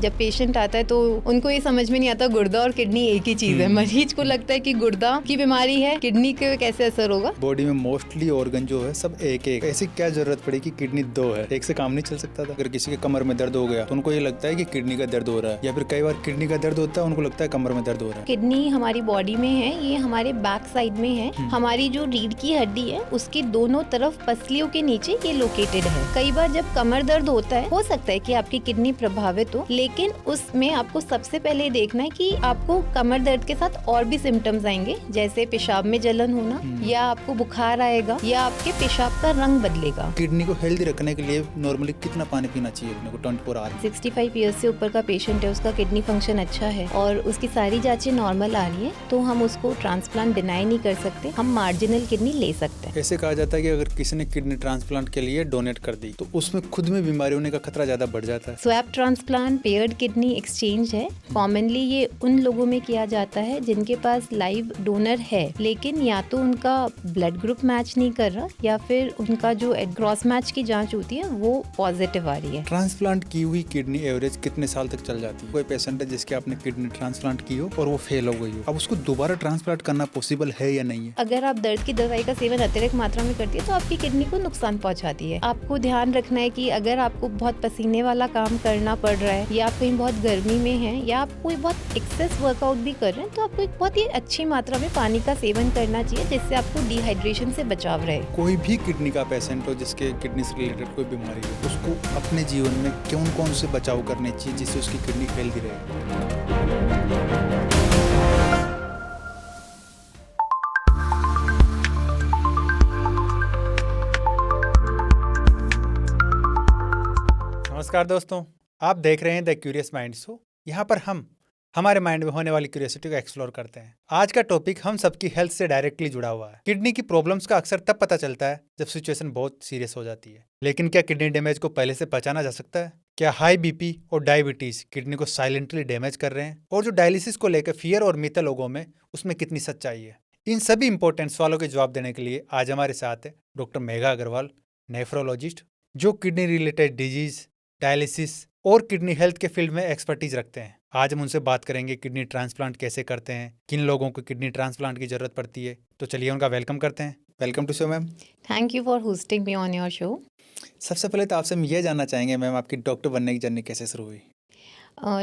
जब पेशेंट आता है तो उनको ये समझ में नहीं आता गुर्दा और किडनी एक ही चीज है। मरीज को लगता है कि गुर्दा की बीमारी है, किडनी के कैसे असर होगा। बॉडी में मोस्टली ऑर्गन जो है सब एक एक, ऐसी क्या जरूरत पड़ी कि किडनी दो है, एक से काम नहीं चल सकता था। अगर किसी के कमर में दर्द हो गया तो उनको ये लगता है कि किडनी का दर्द हो रहा है, या फिर कई बार किडनी का दर्द होता है उनको लगता है कमर में दर्द हो रहा है। किडनी हमारी बॉडी में है, ये हमारे बैक साइड में है। हमारी जो रीढ़ की हड्डी है उसकी दोनों तरफ पसलियों के नीचे ये लोकेटेड है। कई बार जब कमर दर्द होता है, हो सकता है कि आपकी किडनी प्रभावित हो, लेकिन उसमें आपको सबसे पहले देखना है कि आपको कमर दर्द के साथ और भी सिम्टम्स आएंगे, जैसे पेशाब में जलन होना, या आपको बुखार आएगा, या आपके पेशाब का रंग बदलेगा। किडनी को हेल्दी रखने के लिए नॉर्मली कितना पानी पीना चाहिए अपने को 24 आवर? 65 ईयर्स से ऊपर का पेशेंट है, उसका किडनी फंक्शन अच्छा है और उसकी सारी जांचें नॉर्मल आ रही है, तो हम उसको ट्रांसप्लांट डिनाई नहीं कर सकते, हम मार्जिनल किडनी ले सकते हैं। ऐसे कहा जाता है कि अगर किसी ने किडनी ट्रांसप्लांट के लिए डोनेट कर दी तो उसमें खुद में बीमारी होने का खतरा ज्यादा बढ़ जाता है। Swap transplant paired kidney exchange है। कॉमनली ये उन लोगों में किया जाता है जिनके पास लाइव डोनर है, लेकिन या तो उनका ब्लड ग्रुप मैच नहीं कर रहा, या फिर उनका जो क्रॉस मैच की जांच होती है वो पॉजिटिव आ रही है। ट्रांसप्लांट की हुई किडनी एवरेज कितने साल तक चल जाती है? कोई पेशेंट है जिसके आपने किडनी ट्रांसप्लांट की हो और वो फेल हो गई हो, अब उसको दोबारा ट्रांसप्लांट करना पॉसिबल है या नहीं है? अगर आप दर्द की दवाई का सेवन अतिरिक्त मात्रा में करती है तो आपकी किडनी को नुकसान पहुंचाती है। आपको ध्यान रखना है कि अगर आपको बहुत पसीने वाला काम करना पड़ रहा है, या आप कहीं बहुत गर्मी में हैं, या आप कोई बहुत एक्सेस वर्कआउट भी कर रहे हैं, तो आपको एक बहुत ही अच्छी मात्रा में पानी का सेवन करना चाहिए, जिससे आपको डिहाइड्रेशन से बचाव रहे। कोई भी किडनी का पेशेंट हो जिसके किडनी से रिलेटेड कोई बीमारी हो, उसको अपने जीवन में कौन कौन से बचाव करने चाहिए जिससे उसकी किडनी हेल्दी रहे? नमस्कार दोस्तों, आप देख रहे हैं द क्यूरियस माइंड शो। यहाँ पर हम हमारे माइंड में होने वाली क्यूरियोसिटी को एक्सप्लोर करते हैं। आज का टॉपिक हम सबकी हेल्थ से डायरेक्टली जुड़ा हुआ है। किडनी की प्रॉब्लम्स का अक्सर तब पता चलता है जब सिचुएशन बहुत सीरियस हो जाती है। लेकिन क्या किडनी डैमेज को पहले से पहचाना जा सकता है? क्या हाई बीपी और डायबिटीज किडनी को साइलेंटली डैमेज कर रहे हैं? और जो डायलिसिस को लेकर फियर और मिथ लोगों में, उसमें कितनी सच्चाई है? इन सभी इंपॉर्टेंट सवालों के जवाब देने के लिए आज हमारे साथ है डॉक्टर मेघा अग्रवाल, नेफ्रोलॉजिस्ट, जो किडनी रिलेटेड डिजीज, डायलिसिस और किडनी हेल्थ के फील्ड में एक्सपर्टीज रखते हैं। आज हम उनसे बात करेंगे किडनी ट्रांसप्लांट कैसे करते हैं, किन लोगों को किडनी ट्रांसप्लांट की जरूरत पड़ती है। तो चलिए उनका वेलकम करते हैं। Welcome to show ma'am. Thank you for hosting me on your show. सबसे पहले तो आपसे हम ये जानना चाहेंगे मैम, आपकी डॉक्टर बनने की जर्नी कैसे शुरू हुई?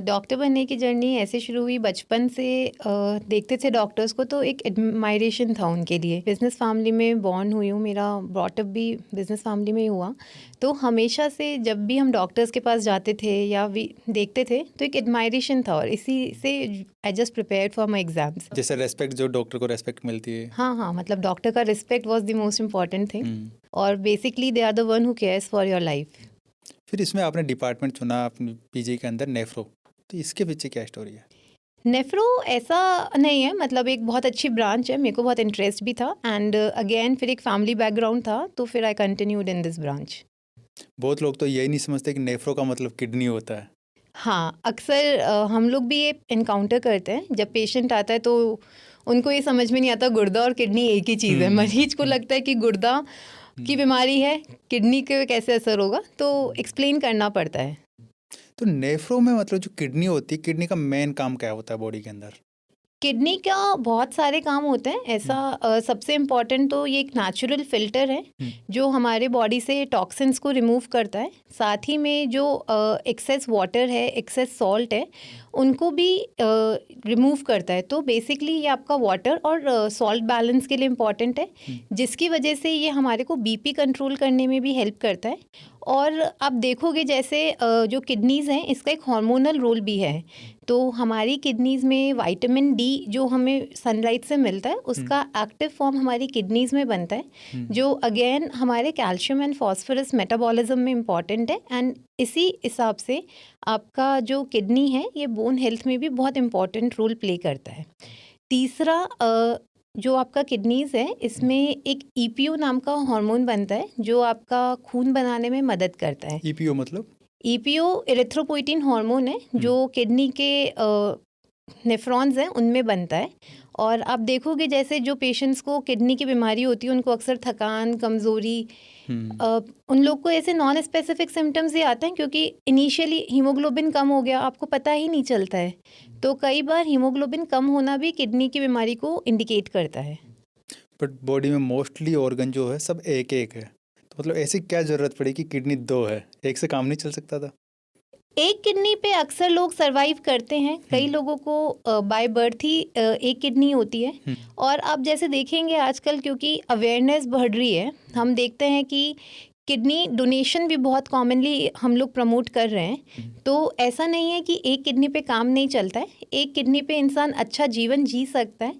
डॉक्टर बनने की जर्नी ऐसे शुरू हुई, बचपन से देखते थे डॉक्टर्स को तो एक एडमायरेशन था उनके लिए। बिजनेस फैमिली में बॉर्न हुई हूँ, मेरा ब्रॉटअप भी बिजनेस फैमिली में ही हुआ, तो हमेशा से जब भी हम डॉक्टर्स के पास जाते थे या देखते थे तो एक एडमायरेशन था, और इसी से I just prepared for my exams. जैसे रेस्पेक्ट, जो डॉक्टर को रेस्पेक्ट मिलती है। हाँ, मतलब डॉक्टर का respect was the most important thing, और basically they are the one who cares for your life. फिर इसमें आपने डिपार्टमेंट चुना अपनी पीजी के अंदर, नेफ्रो, तो इसके पीछे क्या स्टोरी है? नेफ्रो ऐसा नहीं है, मतलब एक बहुत अच्छी ब्रांच है, मेरे को बहुत इंटरेस्ट भी था, एंड अगेन फिर एक फैमिली बैकग्राउंड था, तो फिर I continued in this branch. बहुत लोग तो यही नहीं समझते कि नेफ्रो का मतलब किडनी होता है। हाँ, अक्सर हम लोग भी ये इनकाउंटर करते हैं, जब पेशेंट आता है तो उनको ये समझ में नहीं आता गुर्दा और किडनी एक ही चीज़ है। मरीज को लगता है कि गुर्दा की बीमारी है, किडनी के कैसे असर होगा, तो एक्सप्लेन करना पड़ता है। तो नेफ्रो में मतलब जो किडनी होती है, किडनी का मेन काम क्या होता है बॉडी के अंदर? किडनी का बहुत सारे काम होते हैं ऐसा। सबसे इम्पॉर्टेंट तो ये एक नेचुरल फिल्टर है जो हमारे बॉडी से टॉक्सिन्स को रिमूव करता है। साथ ही में जो एक्सेस वाटर है, एक्सेस सॉल्ट है, उनको भी रिमूव करता है। तो बेसिकली ये आपका वाटर और सॉल्ट बैलेंस के लिए इम्पॉर्टेंट है, जिसकी वजह से ये हमारे को बीपी कंट्रोल करने में भी हेल्प करता है। और आप देखोगे जैसे जो किडनीज़ हैं, इसका एक हार्मोनल रोल भी है। तो हमारी किडनीज़ में विटामिन डी जो हमें सनलाइट से मिलता है, उसका एक्टिव फॉर्म हमारी किडनीज़ में बनता है, जो अगेन हमारे कैल्शियम एंड फॉस्फोरस मेटाबॉलिज्म में इम्पॉर्टेंट है। एंड इसी हिसाब से आपका जो किडनी है ये बोन हेल्थ में भी बहुत इम्पॉर्टेंट रोल प्ले करता है। तीसरा, जो आपका किडनीज़ है, इसमें एक ईपीओ नाम का हार्मोन बनता है जो आपका खून बनाने में मदद करता है। ईपीओ मतलब? ईपीओ इरिथ्रोपोइटिन हार्मोन है जो किडनी के नेफ्रॉन्स हैं उनमें बनता है। और आप देखोगे जैसे जो पेशेंट्स को किडनी की बीमारी होती है उनको अक्सर थकान, कमज़ोरी उन लोग को ऐसे नॉन स्पेसिफिक सिम्टम्स ही आते हैं क्योंकि इनिशियली हीमोग्लोबिन कम हो गया, आपको पता ही नहीं चलता है। तो कई बार हीमोग्लोबिन कम होना भी किडनी की बीमारी को इंडिकेट करता है। बट बॉडी में मोस्टली ऑर्गन जो है सब एक एक है, तो मतलब ऐसी क्या ज़रूरत पड़ी कि किडनी दो है, एक से काम नहीं चल सकता था? एक किडनी पे अक्सर लोग सरवाइव करते हैं। कई लोगों को बाय बर्थ ही एक किडनी होती है। और आप जैसे देखेंगे आजकल, क्योंकि अवेयरनेस बढ़ रही है, हम देखते हैं कि किडनी डोनेशन भी बहुत कॉमनली हम लोग प्रमोट कर रहे हैं। तो ऐसा नहीं है कि एक किडनी पे काम नहीं चलता है, एक किडनी पे इंसान अच्छा जीवन जी सकता है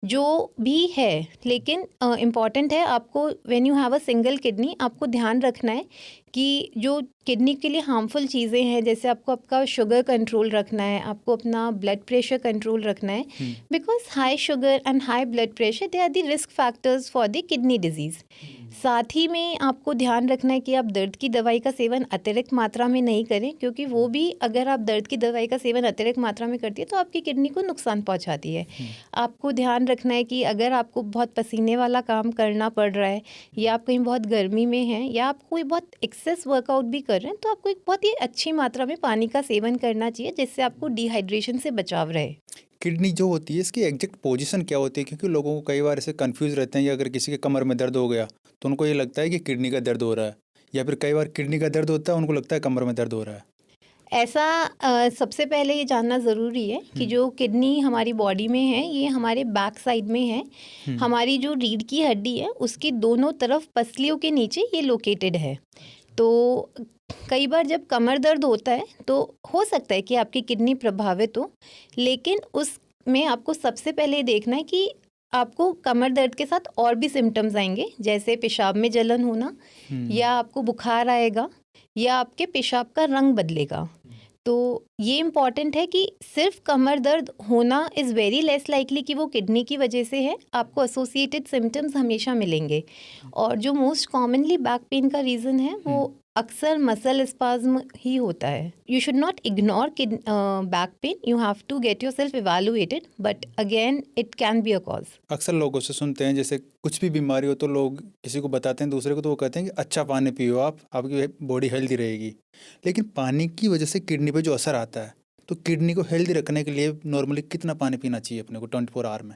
जो भी है। लेकिन इम्पॉर्टेंट है आपको, when you have a single kidney, आपको ध्यान रखना है कि जो किडनी के लिए हार्मफुल चीज़ें हैं, जैसे आपको आपका शुगर कंट्रोल रखना है, आपको अपना ब्लड प्रेशर कंट्रोल रखना है, because high sugar and high blood pressure they are the risk factors for the kidney disease. साथ ही में आपको ध्यान रखना है कि आप दर्द की दवाई का सेवन अतिरिक्त मात्रा में नहीं करें, क्योंकि वो भी अगर आप दर्द की दवाई का सेवन अतिरिक्त मात्रा में करती है तो आपकी किडनी को नुकसान पहुंचाती है। आपको ध्यान रखना है कि अगर आपको बहुत पसीने वाला काम करना पड़ रहा है, या आप कहीं बहुत गर्मी में हैं, या आप कोई बहुत एक्सेस वर्कआउट भी कर रहे हैं, तो आपको एक बहुत ही अच्छी मात्रा में पानी का सेवन करना चाहिए, जिससे आपको डिहाइड्रेशन से बचाव रहे। किडनी जो होती है इसकी एग्जैक्ट पोजीशन क्या होती है? क्योंकि लोगों को कई बार ऐसे कंफ्यूज रहते हैं, या अगर किसी के कमर में दर्द हो गया तो उनको ये लगता है कि किडनी का दर्द हो रहा है, या फिर कई बार किडनी का दर्द होता है उनको लगता है कमर में दर्द हो रहा है। ऐसा सबसे पहले ये जानना ज़रूरी है कि जो किडनी हमारी बॉडी में है, ये हमारे बैक साइड में है। हमारी जो रीढ़ की हड्डी है उसकी दोनों तरफ पसलियों के नीचे ये लोकेटेड है। तो कई बार जब कमर दर्द होता है तो हो सकता है कि आपकी किडनी प्रभावित हो, लेकिन उसमें आपको सबसे पहले देखना है कि आपको कमर दर्द के साथ और भी सिम्टम्स आएंगे, जैसे पेशाब में जलन होना, या आपको बुखार आएगा, या आपके पेशाब का रंग बदलेगा। तो ये इम्पॉर्टेंट है कि सिर्फ कमर दर्द होना इज़ वेरी लेस लाइकली कि वो किडनी की वजह से है। आपको एसोसिएटेड सिम्टम्स हमेशा मिलेंगे। और जो मोस्ट कॉमनली बैक पेन का रीज़न है वो अक्सर मसल स्पाज्म ही होता है। You should not ignore back pain, you have to get yourself evaluated, but again it can be a cause. अक्सर लोगों से सुनते हैं जैसे कुछ भी बीमारी हो तो लोग किसी को बताते हैं दूसरे को, तो वो कहते हैं कि अच्छा पानी पियो, आपकी बॉडी हेल्दी रहेगी। लेकिन पानी की वजह से किडनी पे जो असर आता है, तो किडनी को हेल्दी रखने के लिए नॉर्मली कितना पानी पीना चाहिए अपने को 24 आवर में?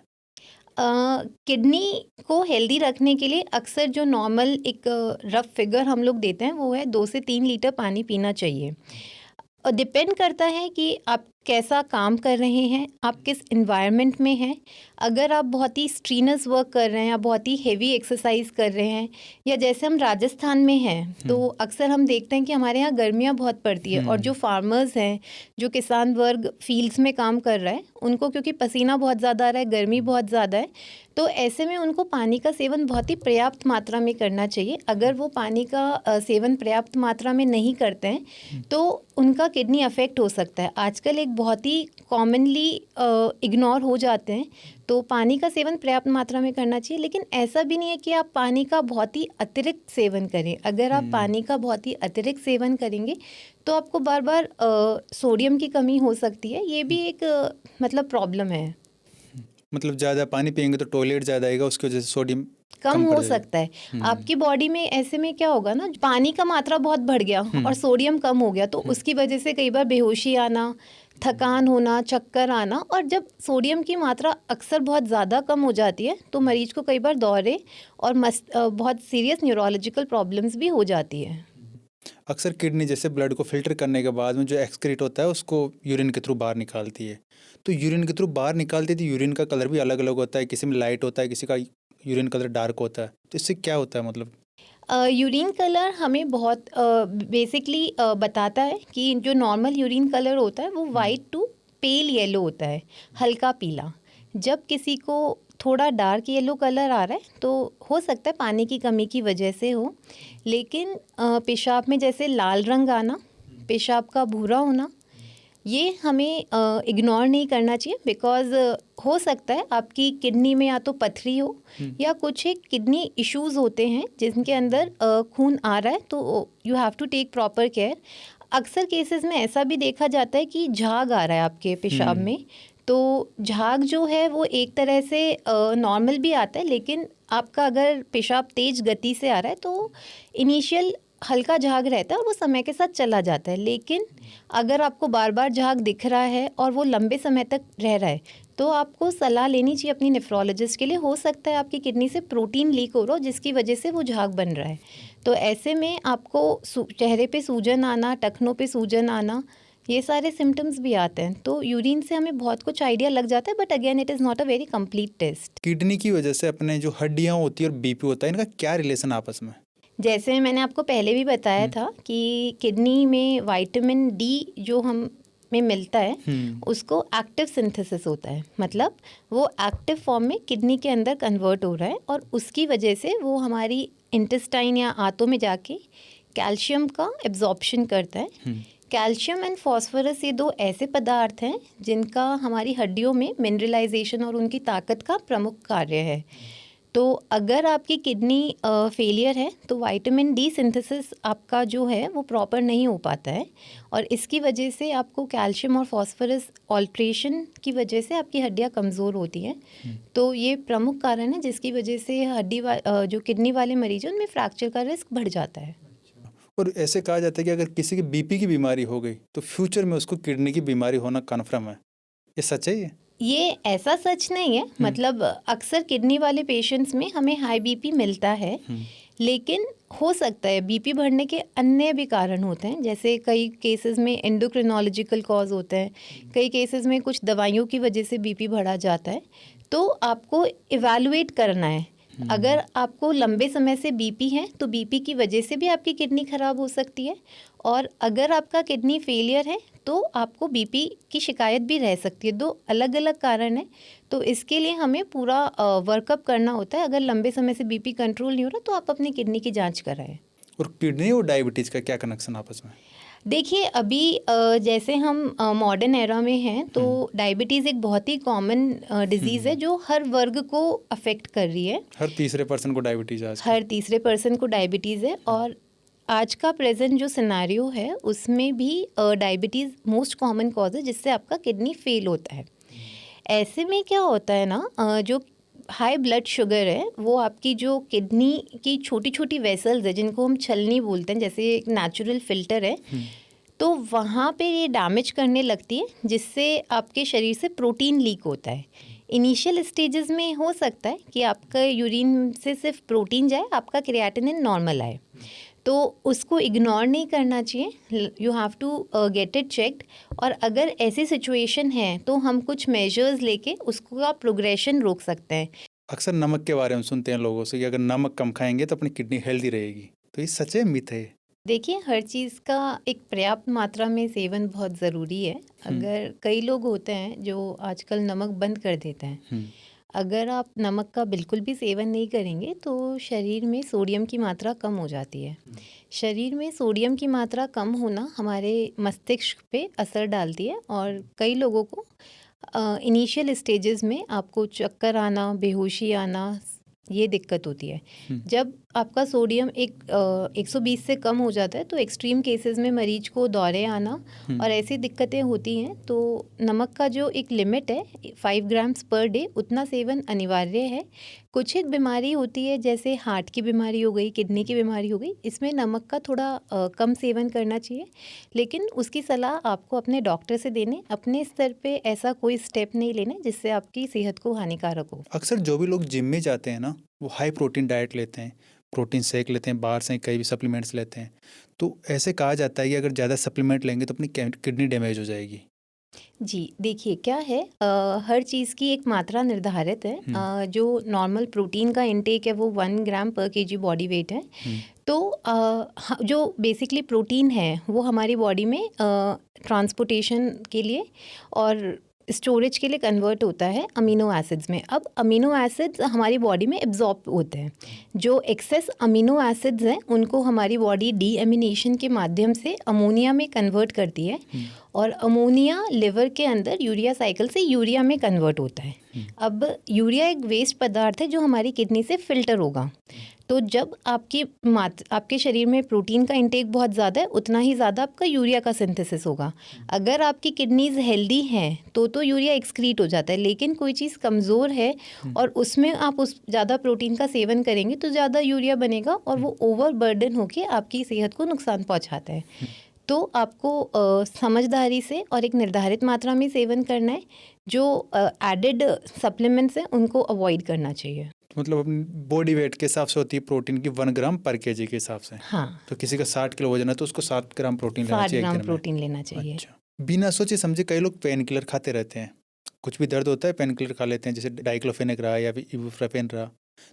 किडनी को हेल्दी रखने के लिए अक्सर जो नॉर्मल एक रफ फिगर हम लोग देते हैं वो है 2 से 3 लीटर पानी पीना चाहिए। डिपेंड करता है कि आप कैसा काम कर रहे हैं, आप किस इन्वायरमेंट में हैं। अगर आप बहुत ही स्ट्रीनस वर्क कर रहे हैं, या बहुत ही हेवी एक्सरसाइज कर रहे हैं, या जैसे हम राजस्थान में हैं तो अक्सर हम देखते हैं कि हमारे यहाँ गर्मियाँ बहुत पड़ती है, और जो फार्मर्स हैं, जो किसान वर्ग फील्ड्स में काम कर रहा है, उनको क्योंकि पसीना बहुत ज़्यादा आ रहा है, गर्मी बहुत ज़्यादा है, तो ऐसे में उनको पानी का सेवन बहुत ही पर्याप्त मात्रा में करना चाहिए। अगर वो पानी का सेवन पर्याप्त मात्रा में नहीं करते हैं तो उनका किडनी अफेक्ट हो सकता है। आजकल एक बहुत ही कॉमनली इग्नोर हो जाते हैं, तो पानी का सेवन पर्याप्त मात्रा में करना चाहिए। लेकिन ऐसा भी नहीं है कि आप पानी का बहुत ही अतिरिक्त सेवन करें। अगर आप पानी का बहुत ही अतिरिक्त सेवन करेंगे तो आपको बार बार सोडियम की कमी हो सकती है। ये भी एक मतलब प्रॉब्लम है। मतलब ज़्यादा पानी पियेंगे तो टॉयलेट ज़्यादा आएगा, उसकी वजह से सोडियम कम हो सकता है। आपकी बॉडी में ऐसे में क्या होगा ना, पानी का मात्रा बहुत बढ़ गया और सोडियम कम हो गया, तो उसकी वजह से कई बार बेहोशी आना, थकान होना, चक्कर आना, और जब सोडियम की मात्रा अक्सर बहुत ज़्यादा कम हो जाती है तो मरीज को कई बार दौरे और बहुत सीरियस न्यूरोलॉजिकल प्रॉब्लम्स भी हो जाती है। अक्सर किडनी जैसे ब्लड को फिल्टर करने के बाद में जो एक्सक्रीट होता है उसको यूरिन के थ्रू बाहर निकालती है। तो यूरिन के थ्रू बाहर निकालती है तो यूरिन का कलर भी अलग अलग होता है, किसी में लाइट होता है, किसी का यूरिन कलर डार्क होता है। तो इससे क्या होता है मतलब? यूरिन कलर हमें बहुत बेसिकली बताता है कि जो नॉर्मल यूरिन कलर होता है वो वाइट टू पेल येलो होता है, हल्का पीला। जब किसी को थोड़ा डार्क येलो कलर आ रहा है तो हो सकता है पानी की कमी की वजह से हो। लेकिन पेशाब में जैसे लाल रंग आना, पेशाब का भूरा होना, ये हमें इग्नोर नहीं करना चाहिए, बिकॉज़ हो सकता है आपकी किडनी में या तो पथरी हो या कुछ एक किडनी इश्यूज होते हैं जिनके अंदर खून आ रहा है, तो you have to take proper care. अक्सर केसेस में ऐसा भी देखा जाता है कि झाग आ रहा है आपके पेशाब में, तो झाग जो है वो एक तरह से नॉर्मल भी आता है, लेकिन आपका अगर पेशाब तेज गति से आ रहा है तो इनिशियल हल्का झाग रहता है और वो समय के साथ चला जाता है, लेकिन अगर आपको बार बार झाग दिख रहा है और वो लंबे समय तक रह रहा है तो आपको सलाह लेनी चाहिए अपनी नेफ्रोलॉजिस्ट के लिए। हो सकता है आपकी किडनी से प्रोटीन लीक हो रहा हो जिसकी वजह से वो झाग बन रहा है। तो ऐसे में आपको चेहरे पे सूजन आना, टखनों पे सूजन आना, ये सारे सिम्टम्स भी आते हैं। तो यूरिन से हमें बहुत कुछ आइडिया लग जाता है, but again it is not a very complete test. Kidney की वजह से अपने जो हड्डियाँ होती है और बीपी होता है, इनका क्या रिलेशन आपस में? जैसे मैंने आपको पहले भी बताया था कि किडनी में विटामिन डी जो हम में मिलता है उसको एक्टिव सिंथेसिस होता है, मतलब वो एक्टिव फॉर्म में किडनी के अंदर कन्वर्ट हो रहा है और उसकी वजह से वो हमारी इंटेस्टाइन या आंतों में जाके कैल्शियम का एब्जॉर्प्शन करता है। कैल्शियम एंड फॉस्फोरस ये दो ऐसे पदार्थ हैं जिनका हमारी हड्डियों में मिनरलाइजेशन और उनकी ताकत का प्रमुख कार्य है। तो अगर आपकी किडनी फेलियर है तो विटामिन डी सिंथेसिस आपका जो है वो प्रॉपर नहीं हो पाता है और इसकी वजह से आपको कैल्शियम और फॉस्फोरस ऑल्ट्रेशन की वजह से आपकी हड्डियां कमज़ोर होती हैं। तो ये प्रमुख कारण है जिसकी वजह से जो किडनी वाले मरीज हैं उनमें फ्रैक्चर का रिस्क बढ़ जाता है। और ऐसे कहा जाता है कि अगर किसी की बीपी की बीमारी हो गई तो फ्यूचर में उसको किडनी की बीमारी होना कन्फर्म है, ये सच है? ये ऐसा सच नहीं है, मतलब अक्सर किडनी वाले पेशेंट्स में हमें हाई बीपी मिलता है, लेकिन हो सकता है बीपी बढ़ने के अन्य भी कारण होते हैं। जैसे कई केसेस में एंडोक्रिनोलॉजिकल कॉज होते हैं, कई केसेस में कुछ दवाइयों की वजह से बीपी बढ़ा जाता है। तो आपको इवैल्यूएट करना है। अगर आपको लंबे समय से बीपी है तो बीपी की वजह से भी आपकी किडनी खराब हो सकती है, और अगर आपका किडनी फेलियर है तो आपको बीपी की शिकायत भी रह सकती है। दो अलग अलग कारण है, तो इसके लिए हमें पूरा वर्कअप करना होता है। अगर लंबे समय से बीपी कंट्रोल नहीं हो रहा तो आप अपनी किडनी की जांच कराएं। और किडनी और डायबिटीज़ का क्या कनेक्शन आपस में? देखिए अभी जैसे हम मॉडर्न एरा में हैं तो डायबिटीज़ एक बहुत ही कॉमन डिजीज़ है जो हर वर्ग को अफेक्ट कर रही है। हर तीसरे पर्सन को डायबिटीज़ हर तीसरे पर्सन को डायबिटीज़ है, और आज का प्रेजेंट जो सिनेरियो है उसमें भी डायबिटीज़ मोस्ट कॉमन कॉज है जिससे आपका किडनी फेल होता है। ऐसे में क्या होता है ना, जो हाई ब्लड शुगर है वो आपकी जो किडनी की छोटी छोटी वेसल्स है जिनको हम छलनी बोलते हैं, जैसे एक नेचुरल फिल्टर है, तो वहाँ पे ये डैमेज करने लगती है जिससे आपके शरीर से प्रोटीन लीक होता है। इनिशियल स्टेजेस में हो सकता है कि आपका यूरिन से सिर्फ प्रोटीन जाए, आपका क्रिएटिनिन नॉर्मल आए, तो उसको इग्नोर नहीं करना चाहिए। You have to get it checked, और अगर ऐसी सिचुएशन है तो हम कुछ मेजर्स लेके उसको आप प्रोग्रेशन रोक सकते हैं। अक्सर नमक के बारे में सुनते हैं लोगों से कि अगर नमक कम खाएंगे तो अपनी किडनी हेल्दी रहेगी, तो ये सच है मिथ है? देखिए हर चीज़ का एक पर्याप्त मात्रा में सेवन बहुत ज़रूरी है। अगर कई लोग होते हैं जो आजकल नमक बंद कर देते हैं, अगर आप नमक का बिल्कुल भी सेवन नहीं करेंगे तो शरीर में सोडियम की मात्रा कम हो जाती है। शरीर में सोडियम की मात्रा कम होना हमारे मस्तिष्क पे असर डालती है, और कई लोगों को इनिशियल स्टेजेस में आपको चक्कर आना, बेहोशी आना, ये दिक्कत होती है। जब आपका सोडियम 120 से कम हो जाता है तो एक्सट्रीम केसेस में मरीज को दौरे आना और ऐसी दिक्कतें होती हैं। तो नमक का जो एक लिमिट है 5 ग्राम्स पर डे, उतना सेवन अनिवार्य है। कुछ एक बीमारी होती है जैसे हार्ट की बीमारी हो गई, किडनी की बीमारी हो गई, इसमें नमक का थोड़ा कम सेवन करना चाहिए, लेकिन उसकी सलाह आपको अपने डॉक्टर से देने। अपने स्तर पे ऐसा कोई स्टेप नहीं लेने जिससे आपकी सेहत को हानिकारक हो। अक्सर जो भी लोग जिम में जाते हैं ना, वो हाई प्रोटीन डाइट लेते हैं, प्रोटीन शेक लेते हैं, बाहर से कई भी सप्लीमेंट्स लेते हैं, तो ऐसे कहा जाता है कि अगर ज़्यादा सप्लीमेंट लेंगे तो अपनी किडनी डैमेज हो जाएगी। जी देखिए क्या है, हर चीज़ की एक मात्रा निर्धारित है। जो नॉर्मल प्रोटीन का इनटेक है वो 1 ग्राम पर केजी बॉडी वेट है। तो जो बेसिकली प्रोटीन है वो हमारी बॉडी में ट्रांसपोर्टेशन के लिए और स्टोरेज के लिए कन्वर्ट होता है अमीनो एसिड्स में। अब अमीनो एसिड्स हमारी बॉडी में एब्जॉर्ब होते हैं। जो एक्सेस अमीनो एसिड्स हैं उनको हमारी बॉडी डीएमिनेशन के माध्यम से अमोनिया में कन्वर्ट करती है, और अमोनिया लिवर के अंदर यूरिया साइकिल से यूरिया में कन्वर्ट होता है। अब यूरिया एक वेस्ट पदार्थ है जो हमारी किडनी से फिल्टर होगा। तो जब आपके शरीर में प्रोटीन का इंटेक बहुत ज़्यादा है, उतना ही ज़्यादा आपका यूरिया का सिंथेसिस होगा। अगर आपकी किडनीज़ हेल्दी हैं तो यूरिया एक्सक्रीट हो जाता है, लेकिन कोई चीज़ कमज़ोर है और उसमें आप उस ज़्यादा प्रोटीन का सेवन करेंगे तो ज़्यादा यूरिया बनेगा और वो ओवर बर्डन होकर आपकी सेहत को नुकसान पहुँचाता है। तो आपको समझदारी से और एक निर्धारित मात्रा में सेवन करना है। जो एडेड सप्लीमेंट्स हैं उनको अवॉइड करना चाहिए। मतलब अपनी बॉडी वेट के हिसाब से होती है प्रोटीन की 1 ग्राम पर केजी के हिसाब से। हाँ, तो किसी का 60 किलो वजन है तो उसको 7 ग्राम प्रोटीन लेना 7 चाहिए एक ग्राम दिन में। प्रोटीन लेना चाहिए। अच्छा, बिना सोचे समझे कई लोग पेन किलर खाते रहते हैं। कुछ भी दर्द होता है पेन किलर खा लेते हैं, जैसे डाइक्लोफेनेक रहा या फिर इबुप्रोफेन रहा,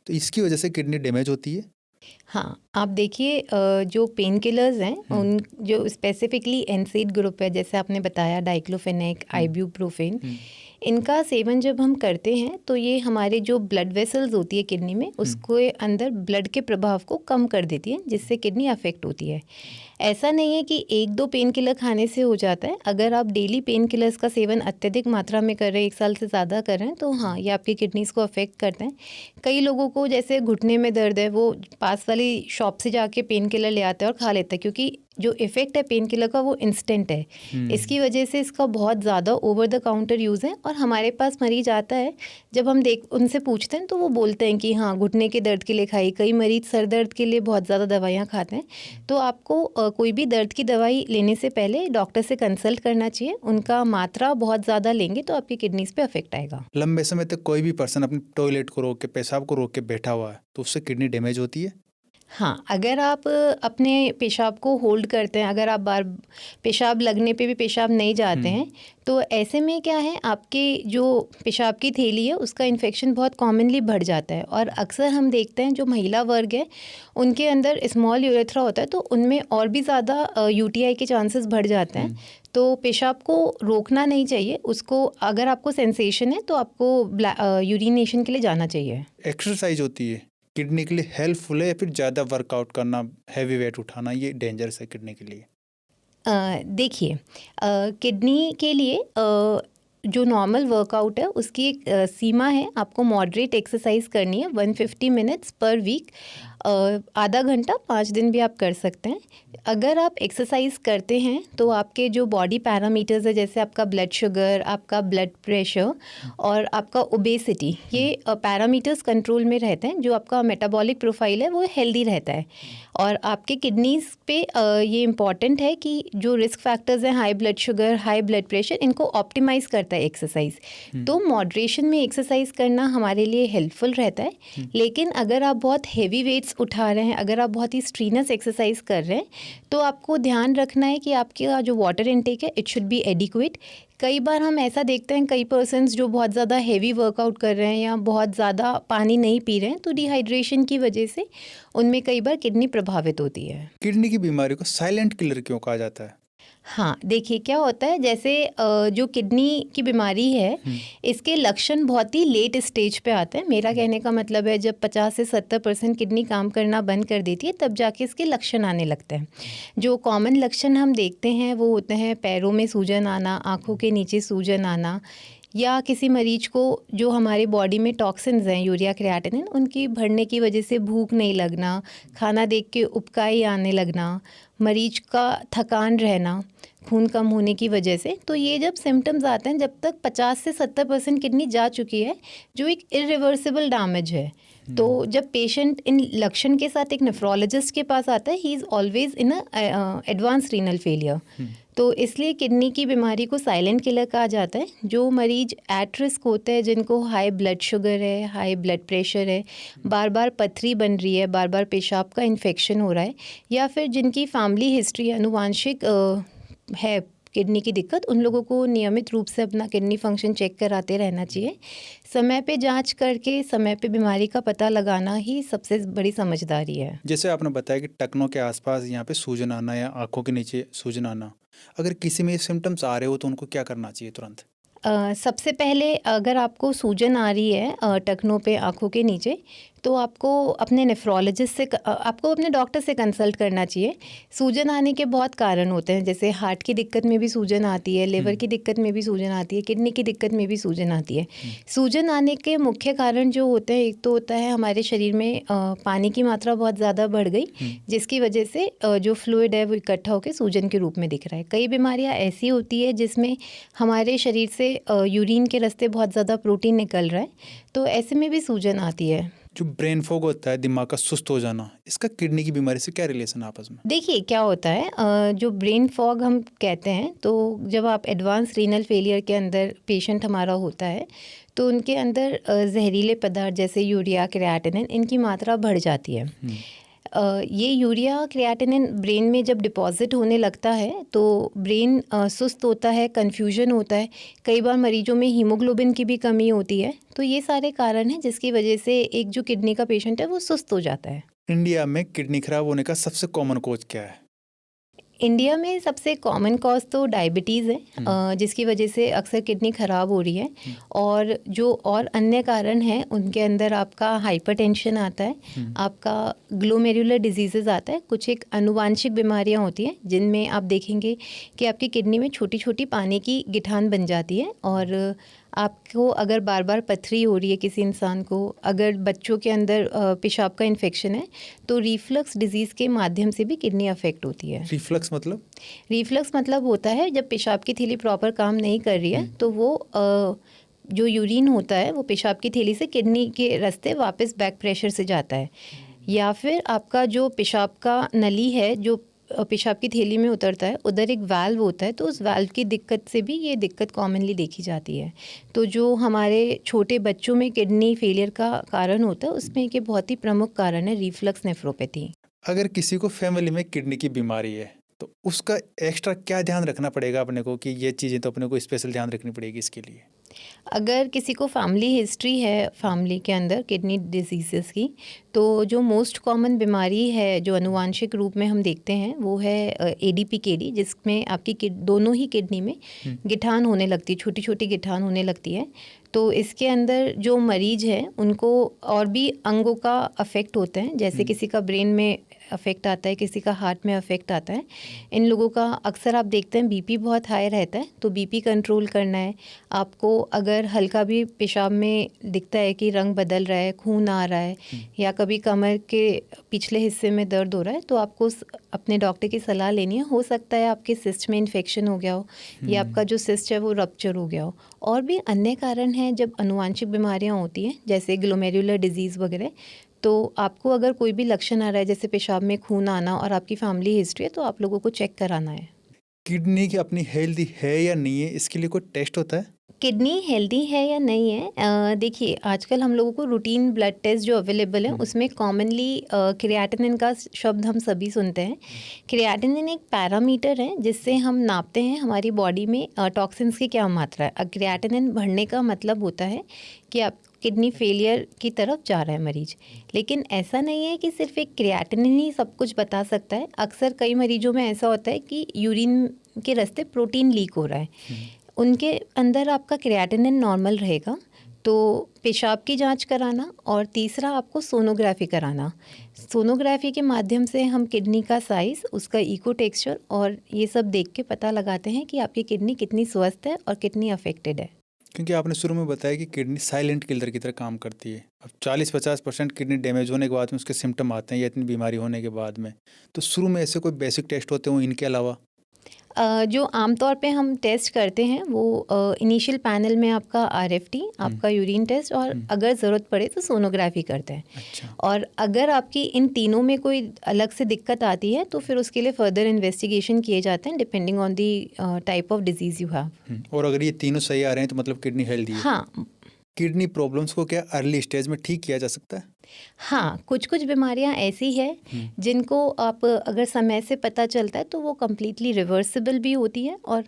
तो इसकी वजह से किडनी डैमेज होती है। हाँ, आप देखिए जो पेन किलर्स हैं उन जो स्पेसिफिकली एनसेड ग्रुप है, जैसे आपने बताया डाइक्लोफेनेक, आइब्यूप्रोफेन, इनका सेवन जब हम करते हैं तो ये हमारे जो ब्लड वेसल्स होती है किडनी में उसके अंदर ब्लड के प्रभाव को कम कर देती है, जिससे किडनी अफेक्ट होती है। ऐसा नहीं है कि 1-2 पेन किलर खाने से हो जाता है। अगर आप डेली पेन किलर्स का सेवन अत्यधिक मात्रा में कर रहे हैं, 1 साल से ज़्यादा कर रहे हैं, तो हाँ, ये आपकी किडनीज़ को अफेक्ट करते हैं। कई लोगों को जैसे घुटने में दर्द है, वो पास वाली शॉप से जाके पेन किलर ले आते हैं और खा लेते हैं, क्योंकि जो इफ़ेक्ट है पेन किलर का वो इंस्टेंट है। इसकी वजह से इसका बहुत ज़्यादा ओवर द काउंटर यूज़ है। और हमारे पास मरीज आता है, जब हम उनसे पूछते हैं तो वो बोलते हैं कि हाँ, घुटने के दर्द के लिए खाई। कई मरीज सर दर्द के लिए बहुत ज़्यादा दवाइयाँ खाते हैं। तो आपको कोई भी दर्द की दवाई लेने से पहले डॉक्टर से कंसल्ट करना चाहिए। उनका मात्रा बहुत ज़्यादा लेंगे तो आपकी किडनीज़ पे अफेक्ट आएगा। लंबे समय तक कोई भी पर्सन अपने टॉयलेट को रोक के, पेशाब को रोक के बैठा हुआ है तो उससे किडनी डैमेज होती है। हाँ, अगर आप अपने पेशाब को होल्ड करते हैं, अगर आप बार पेशाब लगने पे भी पेशाब नहीं जाते हैं, तो ऐसे में क्या है, आपके जो पेशाब की थैली है उसका इन्फेक्शन बहुत कॉमनली बढ़ जाता है। और अक्सर हम देखते हैं जो महिला वर्ग है उनके अंदर स्मॉल यूरेथ्रा होता है, तो उनमें और भी ज़्यादा यूटीआई के चांसेस बढ़ जाते हैं। तो पेशाब को रोकना नहीं चाहिए उसको। अगर आपको सेंसेशन है तो आपको यूरिनेशन के लिए जाना चाहिए। एक्सरसाइज होती है किडनी के लिए हेल्पफुल है या फिर ज़्यादा वर्कआउट करना, हैवी वेट उठाना, ये डेंजरस है किडनी के लिए? देखिए, किडनी के लिए जो नॉर्मल वर्कआउट है उसकी एक सीमा है। आपको मॉडरेट एक्सरसाइज करनी है 150 मिनट्स पर वीक। आधा घंटा 5 दिन भी आप कर सकते हैं। अगर आप एक्सरसाइज करते हैं तो आपके जो बॉडी पैरामीटर्स है, जैसे आपका ब्लड शुगर, आपका ब्लड प्रेशर और आपका ओबेसिटी, ये पैरामीटर्स कंट्रोल में रहते हैं। जो आपका मेटाबॉलिक प्रोफाइल है वो हेल्दी रहता है। और आपके किडनीज़ पे ये इम्पॉर्टेंट है कि जो रिस्क फैक्टर्स हैं, high blood sugar, high blood pressure, इनको ऑप्टिमाइज़ करता है एक्सरसाइज। तो मॉडरेशन में एक्सरसाइज करना हमारे लिए हेल्पफुल रहता है। लेकिन अगर आप बहुत हेवी वेट्स उठा रहे हैं, अगर आप बहुत ही स्ट्रीनस एक्सरसाइज कर रहे हैं, तो आपको ध्यान रखना है कि आपका जो वाटर इनटेक है इट शुड बी एडिक्वेट। कई बार हम ऐसा देखते हैं, कई पर्सन्स जो बहुत ज़्यादा हेवी वर्कआउट कर रहे हैं या बहुत ज़्यादा पानी नहीं पी रहे हैं, तो डिहाइड्रेशन की वजह से उनमें कई बार किडनी प्रभावित होती है। किडनी की बीमारी को साइलेंट किलर क्यों कहा जाता है? हाँ, देखिए क्या होता है, जैसे जो किडनी की बीमारी है इसके लक्षण बहुत ही लेट स्टेज पे आते हैं। मेरा कहने का मतलब है जब 50 से 70% किडनी काम करना बंद कर देती है तब जाके इसके लक्षण आने लगते हैं। जो कॉमन लक्षण हम देखते हैं वो होते हैं पैरों में सूजन आना, आँखों के नीचे सूजन आना, या किसी मरीज को जो हमारे बॉडी में टॉक्सिन्स हैं, यूरिया, क्रिएटिनिन, उनकी बढ़ने की वजह से भूख नहीं लगना, खाना देख के उबकाई आने लगना, मरीज का थकान रहना खून कम होने की वजह से। तो ये जब सिम्टम्स आते हैं, जब तक 50 से 70% किडनी जा चुकी है, जो एक इरिवर्सिबल डैमेज है। तो जब पेशेंट इन लक्षण के साथ एक नेफ्रोलॉजिस्ट के पास आता है, he is always in advance renal failure. तो इसलिए किडनी की बीमारी को साइलेंट किलर कहा जाता है। जो मरीज एट रिस्क होते हैं, जिनको हाई ब्लड शुगर है, हाई ब्लड प्रेशर है, बार बार पथरी बन रही है, बार बार पेशाब का इन्फेक्शन हो रहा है, या फिर जिनकी फैमिली हिस्ट्री अनुवांशिक है किडनी की दिक्कत, उन लोगों को नियमित रूप से अपना किडनी फंक्शन चेक कराते रहना चाहिए। समय पे जांच करके समय पे बीमारी का पता लगाना ही सबसे बड़ी समझदारी है। जैसे आपने बताया कि टखनों के आसपास यहाँ पे सूजन आना या आंखों के नीचे सूजन आना, अगर किसी में सिम्टम्स आ रहे हो तो उनको क्या करना चाहिए तुरंत? सबसे पहले अगर आपको सूजन आ रही है टखनों पे, आँखों के नीचे, तो आपको अपने नेफ्रोलॉजिस्ट से आपको अपने डॉक्टर से कंसल्ट करना चाहिए। सूजन आने के बहुत कारण होते हैं, जैसे हार्ट की दिक्कत में भी सूजन आती है, लिवर की दिक्कत में भी सूजन आती है, किडनी की दिक्कत में भी सूजन आती है। सूजन आने के मुख्य कारण जो होते हैं, एक तो होता है हमारे शरीर में पानी की मात्रा बहुत ज़्यादा बढ़ गई, जिसकी वजह से जो फ्लूइड है वो इकट्ठा होकर सूजन के रूप में दिख रहा है। कई बीमारियाँ ऐसी होती है जिसमें हमारे शरीर से यूरिन के रास्ते बहुत ज़्यादा प्रोटीन निकल रहा है, तो ऐसे में भी सूजन आती है। जो ब्रेन फॉग होता है, दिमाग का सुस्त हो जाना, इसका किडनी की बीमारी से क्या रिलेशन है आपस में? देखिए क्या होता है, जो ब्रेन फॉग हम कहते हैं, तो जब आप एडवांस रीनल फेलियर के अंदर पेशेंट हमारा होता है तो उनके अंदर जहरीले पदार्थ जैसे यूरिया, क्रिएटिनिन, इनकी मात्रा बढ़ जाती है। ये यूरिया, क्रिएटिनिन ब्रेन में जब डिपॉजिट होने लगता है तो ब्रेन सुस्त होता है, कन्फ्यूजन होता है, कई बार मरीजों में हीमोग्लोबिन की भी कमी होती है। तो ये सारे कारण हैं जिसकी वजह से एक जो किडनी का पेशेंट है वो सुस्त हो जाता है। इंडिया में किडनी खराब होने का सबसे कॉमन कॉज क्या है? इंडिया में सबसे कॉमन कॉज तो डायबिटीज़ है, जिसकी वजह से अक्सर किडनी ख़राब हो रही है। और जो और अन्य कारण हैं उनके अंदर आपका हाइपरटेंशन आता है, आपका ग्लोमेरुलर डिजीज़ेज़ आता है, कुछ एक आनुवांशिक बीमारियां होती हैं जिनमें आप देखेंगे कि आपकी किडनी में छोटी छोटी पानी की गिठान बन जाती है। और आपको अगर बार बार पथरी हो रही है किसी इंसान को, अगर बच्चों के अंदर पेशाब का इन्फेक्शन है, तो रिफ्लक्स डिजीज़ के माध्यम से भी किडनी अफेक्ट होती है। रिफ्लक्स मतलब? रिफ्लक्स मतलब होता है जब पेशाब की थैली प्रॉपर काम नहीं कर रही है तो वो जो यूरिन होता है वो पेशाब की थैली से किडनी के रास्ते वापस बैक प्रेशर से जाता है। या फिर आपका जो पेशाब का नली है जो पेशाब की थैली में उतरता है, उधर एक वाल्व होता है, तो उस वाल्व की दिक्कत से भी ये दिक्कत कॉमनली देखी जाती है। तो जो हमारे छोटे बच्चों में किडनी फेलियर का कारण होता है उसमें एक बहुत ही प्रमुख कारण है रिफ्लक्स नेफ्रोपैथी। अगर किसी को फैमिली में किडनी की बीमारी है तो उसका एक्स्ट्रा क्या ध्यान रखना पड़ेगा अपने को, कि ये चीज़ें तो अपने को स्पेशल ध्यान रखनी पड़ेगी इसके लिए? अगर किसी को फैमिली हिस्ट्री है फैमिली के अंदर किडनी डिजीज़ेस की, तो जो मोस्ट कॉमन बीमारी है जो अनुवांशिक रूप में हम देखते हैं वो है ADPKD, जिसमें आपकी दोनों ही किडनी में गिठान होने लगती है, छोटी छोटी गिठान होने लगती है। तो इसके अंदर जो मरीज है उनको और भी अंगों का अफेक्ट होता है, जैसे किसी का ब्रेन में अफेक्ट आता है, किसी का हार्ट में अफेक्ट आता है। इन लोगों का अक्सर आप देखते हैं बीपी बहुत हाई रहता है, तो बीपी कंट्रोल करना है आपको। अगर हल्का भी पेशाब में दिखता है कि रंग बदल रहा है, खून आ रहा है, या कभी कमर के पिछले हिस्से में दर्द हो रहा है, तो आपको अपने डॉक्टर की सलाह लेनी है। हो सकता है आपके सिस्ट में इन्फेक्शन हो गया हो या आपका जो सिस्ट है वो रप्चर हो गया हो। और भी अन्य कारण हैं जब अनुवांशिक बीमारियां होती हैं जैसे ग्लोमेरुलर डिजीज़ वगैरह। तो आपको अगर कोई भी लक्षण आ रहा है जैसे पेशाब में खून आना और आपकी फैमिली हिस्ट्री है, तो आप लोगों को चेक कराना है। किडनी की अपनी हेल्दी है या नहीं है, इसके लिए कोई टेस्ट होता है? किडनी हेल्दी है या नहीं है, देखिए आजकल हम लोगों को रूटीन ब्लड टेस्ट जो अवेलेबल है उसमें कॉमनली क्रिएटिनिन का शब्द हम सभी सुनते हैं। क्रिएटिनिन एक पैरामीटर है जिससे हम नापते हैं हमारी बॉडी में टॉक्सिन्स की क्या मात्रा है। क्रिएटिनिन बढ़ने का मतलब होता है कि आप किडनी फेलियर की तरफ जा रहा है मरीज। लेकिन ऐसा नहीं है कि सिर्फ एक क्रिएटिनिन ही सब कुछ बता सकता है। अक्सर कई मरीजों में ऐसा होता है कि यूरिन के रास्ते प्रोटीन लीक हो रहा है, उनके अंदर आपका क्रिएटिनिन नॉर्मल रहेगा, तो पेशाब की जांच कराना। और तीसरा आपको सोनोग्राफी कराना। सोनोग्राफी के माध्यम से हम किडनी का साइज़, उसका इको टेक्सचर और ये सब देख के पता लगाते हैं कि आपकी किडनी कितनी स्वस्थ है और कितनी अफेक्टेड है। क्योंकि आपने शुरू में बताया कि किडनी साइलेंट किलर की तरह काम करती है। अब 40-50% किडनी डैमेज होने के बाद में उसके सिम्टम आते हैं या इतनी बीमारी होने के बाद में, तो शुरू में ऐसे कोई बेसिक टेस्ट होते हो इनके अलावा? जो आमतौर पे हम टेस्ट करते हैं वो इनिशियल पैनल में आपका RFT, आपका यूरिन टेस्ट, और अगर ज़रूरत पड़े तो सोनोग्राफी करते हैं। अच्छा। और अगर आपकी इन तीनों में कोई अलग से दिक्कत आती है तो फिर उसके लिए फर्दर इन्वेस्टिगेशन किए जाते हैं depending on the type of disease you have. और अगर ये तीनों सही आ रहे हैं तो मतलब किडनी हेल्दी है? हाँ। किडनी प्रॉब्लम्स को क्या अर्ली स्टेज में ठीक किया जा सकता है? हाँ, कुछ कुछ बीमारियां ऐसी है जिनको आप अगर समय से पता चलता है तो वो कम्प्लीटली रिवर्सिबल भी होती है, और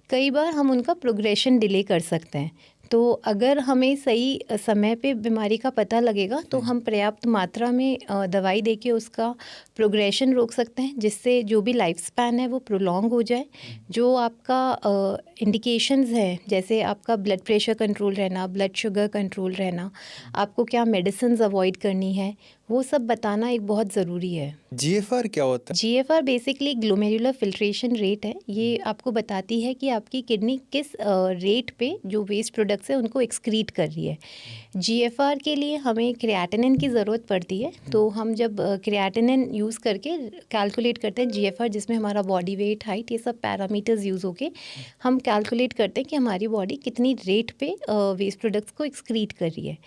कई बार हम उनका प्रोग्रेशन डिले कर सकते हैं। तो अगर हमें सही समय पे बीमारी का पता लगेगा तो हम पर्याप्त मात्रा में दवाई देके उसका प्रोग्रेशन रोक सकते हैं, जिससे जो भी लाइफ स्पैन है वो प्रोलॉन्ग हो जाए। जो आपका इंडिकेशंस है, जैसे आपका ब्लड प्रेशर कंट्रोल रहना, ब्लड शुगर कंट्रोल रहना, आपको क्या मेडिसिन अवॉइड करनी है, वो सब बताना एक बहुत ज़रूरी है। जीएफआर क्या होता है? GFR basically glomerular filtration rate है। ये आपको बताती है कि आपकी किडनी किस रेट पे जो वेस्ट प्रोडक्ट्स है उनको एक्सक्रीट कर रही है। जीएफआर के लिए हमें क्रिएटिनिन की ज़रूरत पड़ती है, तो हम जब क्रिएटिनिन यूज़ करके कैलकुलेट करते हैं जीएफआर, जिसमें हमारा बॉडी वेट, हाइट, ये सब पैरामीटर्स यूज़ होके हम कैलकुलेट करते हैं कि हमारी बॉडी कितनी रेट पे वेस्ट प्रोडक्ट्स को एक्सक्रीट कर रही है।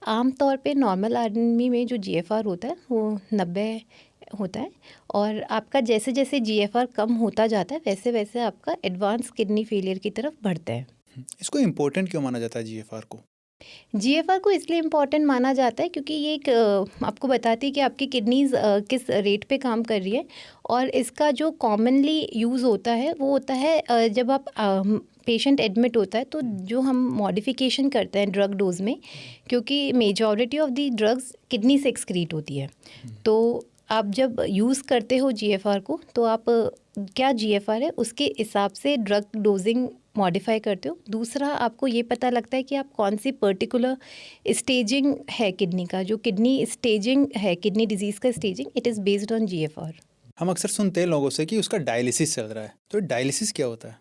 आमतौर पे नॉर्मल आदमी में जो जीएफआर होता है वो 90 होता है, और आपका जैसे जैसे जीएफआर कम होता जाता है वैसे वैसे आपका एडवांस किडनी फेलियर की तरफ बढ़ता है। इसको इम्पोर्टेंट क्यों माना जाता है जीएफआर को? जीएफआर को इसलिए इम्पॉर्टेंट माना जाता है क्योंकि ये एक आपको बताती है कि आपकी किडनीज किस रेट पे काम कर रही है। और इसका जो कॉमनली यूज़ होता है वो होता है जब आप पेशेंट एडमिट होता है तो जो हम मॉडिफिकेशन करते हैं ड्रग डोज में, क्योंकि majority of the drugs kidney से एक्सक्रीट होती है। तो आप जब यूज़ करते हो जीएफआर को तो आप क्या जीएफआर है उसके हिसाब से ड्रग डोजिंग मॉडिफाई करते हो। दूसरा, आपको ये पता लगता है कि आप कौन सी पर्टिकुलर स्टेजिंग है किडनी का, जो किडनी स्टेजिंग है, किडनी डिजीज़ का staging, it is based on GFR. हम अक्सर सुनते हैं लोगों से कि उसका डायलिसिस चल रहा है, तो डायलिसिस क्या होता है?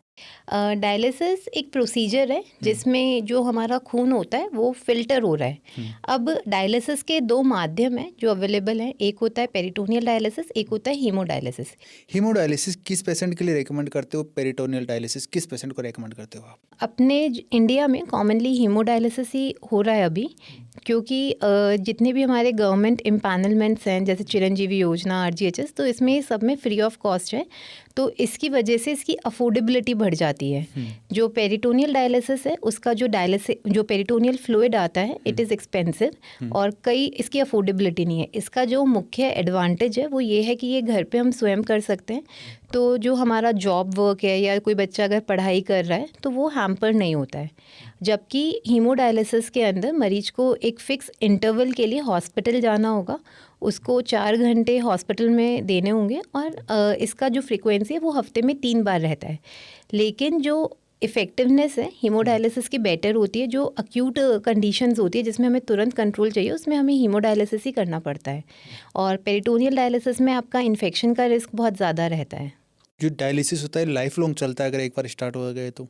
डायलिसिस एक प्रोसीजर है जिसमें जो हमारा खून होता है वो फिल्टर हो रहा है। अब डायलिसिस के दो माध्यम हैं जो अवेलेबल हैं, एक होता है पेरिटोनियल डायलिसिस, एक होता है हीमोडायलिसिस। हीमोडायलिसिस किस पेशेंट के लिए रेकमेंड करते हो? पेरिटोनियल डायलिसिस किस पेशेंट को रेकमेंड करते हो आप? अपने इंडिया में कॉमनली हीमोडायलिसिस ही हो रहा है अभी, क्योंकि जितने भी हमारे गवर्नमेंट एम्पैनलमेंट्स हैं जैसे चिरंजीवी योजना, आरजीएचएस, तो इसमें सब में फ्री ऑफ कॉस्ट है, तो इसकी वजह से इसकी अफोर्डेबिलिटी बढ़ जाती है। जो पेरिटोनियल डायलिसिस है उसका जो पेरिटोनियल फ्लूइड आता है इट इज़ एक्सपेंसिव और कई इसकी अफोर्डेबिलिटी नहीं है। इसका जो मुख्य एडवांटेज है वो ये है कि ये घर पे हम स्वयं कर सकते हैं, तो जो हमारा जॉब वर्क है या कोई बच्चा अगर पढ़ाई कर रहा है तो वो हैम्पर नहीं होता है। जबकि हीमोडायलिसिस के अंदर मरीज को एक फ़िक्स इंटरवल के लिए हॉस्पिटल जाना होगा, उसको 4 घंटे हॉस्पिटल में देने होंगे, और इसका जो फ्रीक्वेंसी है वो हफ्ते में 3 बार रहता है। लेकिन जो इफ़ेक्टिवनेस है हीमोडायलिसिस की बेटर होती है। जो अक्यूट कंडीशंस होती है जिसमें हमें तुरंत कंट्रोल चाहिए उसमें हमें हीमोडायलिसिस ही करना पड़ता है, और पेरिटोनियल डायलिसिस में आपका इन्फेक्शन का रिस्क बहुत ज़्यादा रहता है। जो डायलिसिस होता है लाइफ लॉन्ग चलता है अगर एक बार स्टार्ट हो गए तो?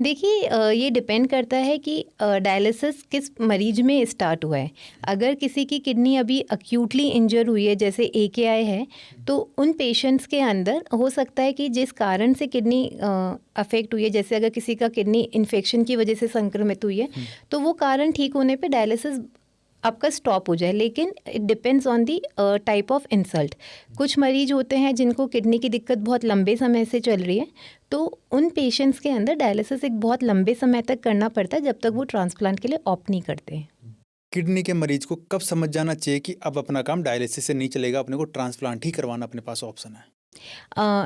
देखिए, ये डिपेंड करता है कि डायलिसिस किस मरीज में स्टार्ट हुआ है। अगर किसी की किडनी अभी अक्यूटली इंजर हुई है, जैसे AKI है, तो उन पेशेंट्स के अंदर हो सकता है कि जिस कारण से किडनी अफेक्ट हुई है, जैसे अगर किसी का किडनी इन्फेक्शन की वजह से संक्रमित हुई है, तो वो कारण ठीक होने पे डायलिसिस आपका स्टॉप हो जाए। लेकिन it depends on the type of insult. कुछ मरीज होते हैं जिनको किडनी की दिक्कत बहुत लंबे समय से चल रही है, तो उन पेशेंट्स के अंदर डायलिसिस एक बहुत लंबे समय तक करना पड़ता है जब तक वो ट्रांसप्लांट के लिए ऑप्ट नहीं करते हैं। किडनी के मरीज को कब समझ जाना चाहिए कि अब अपना काम डायलिसिस से नहीं चलेगा, अपने को ट्रांसप्लांट ही करवाना अपने पास ऑप्शन है?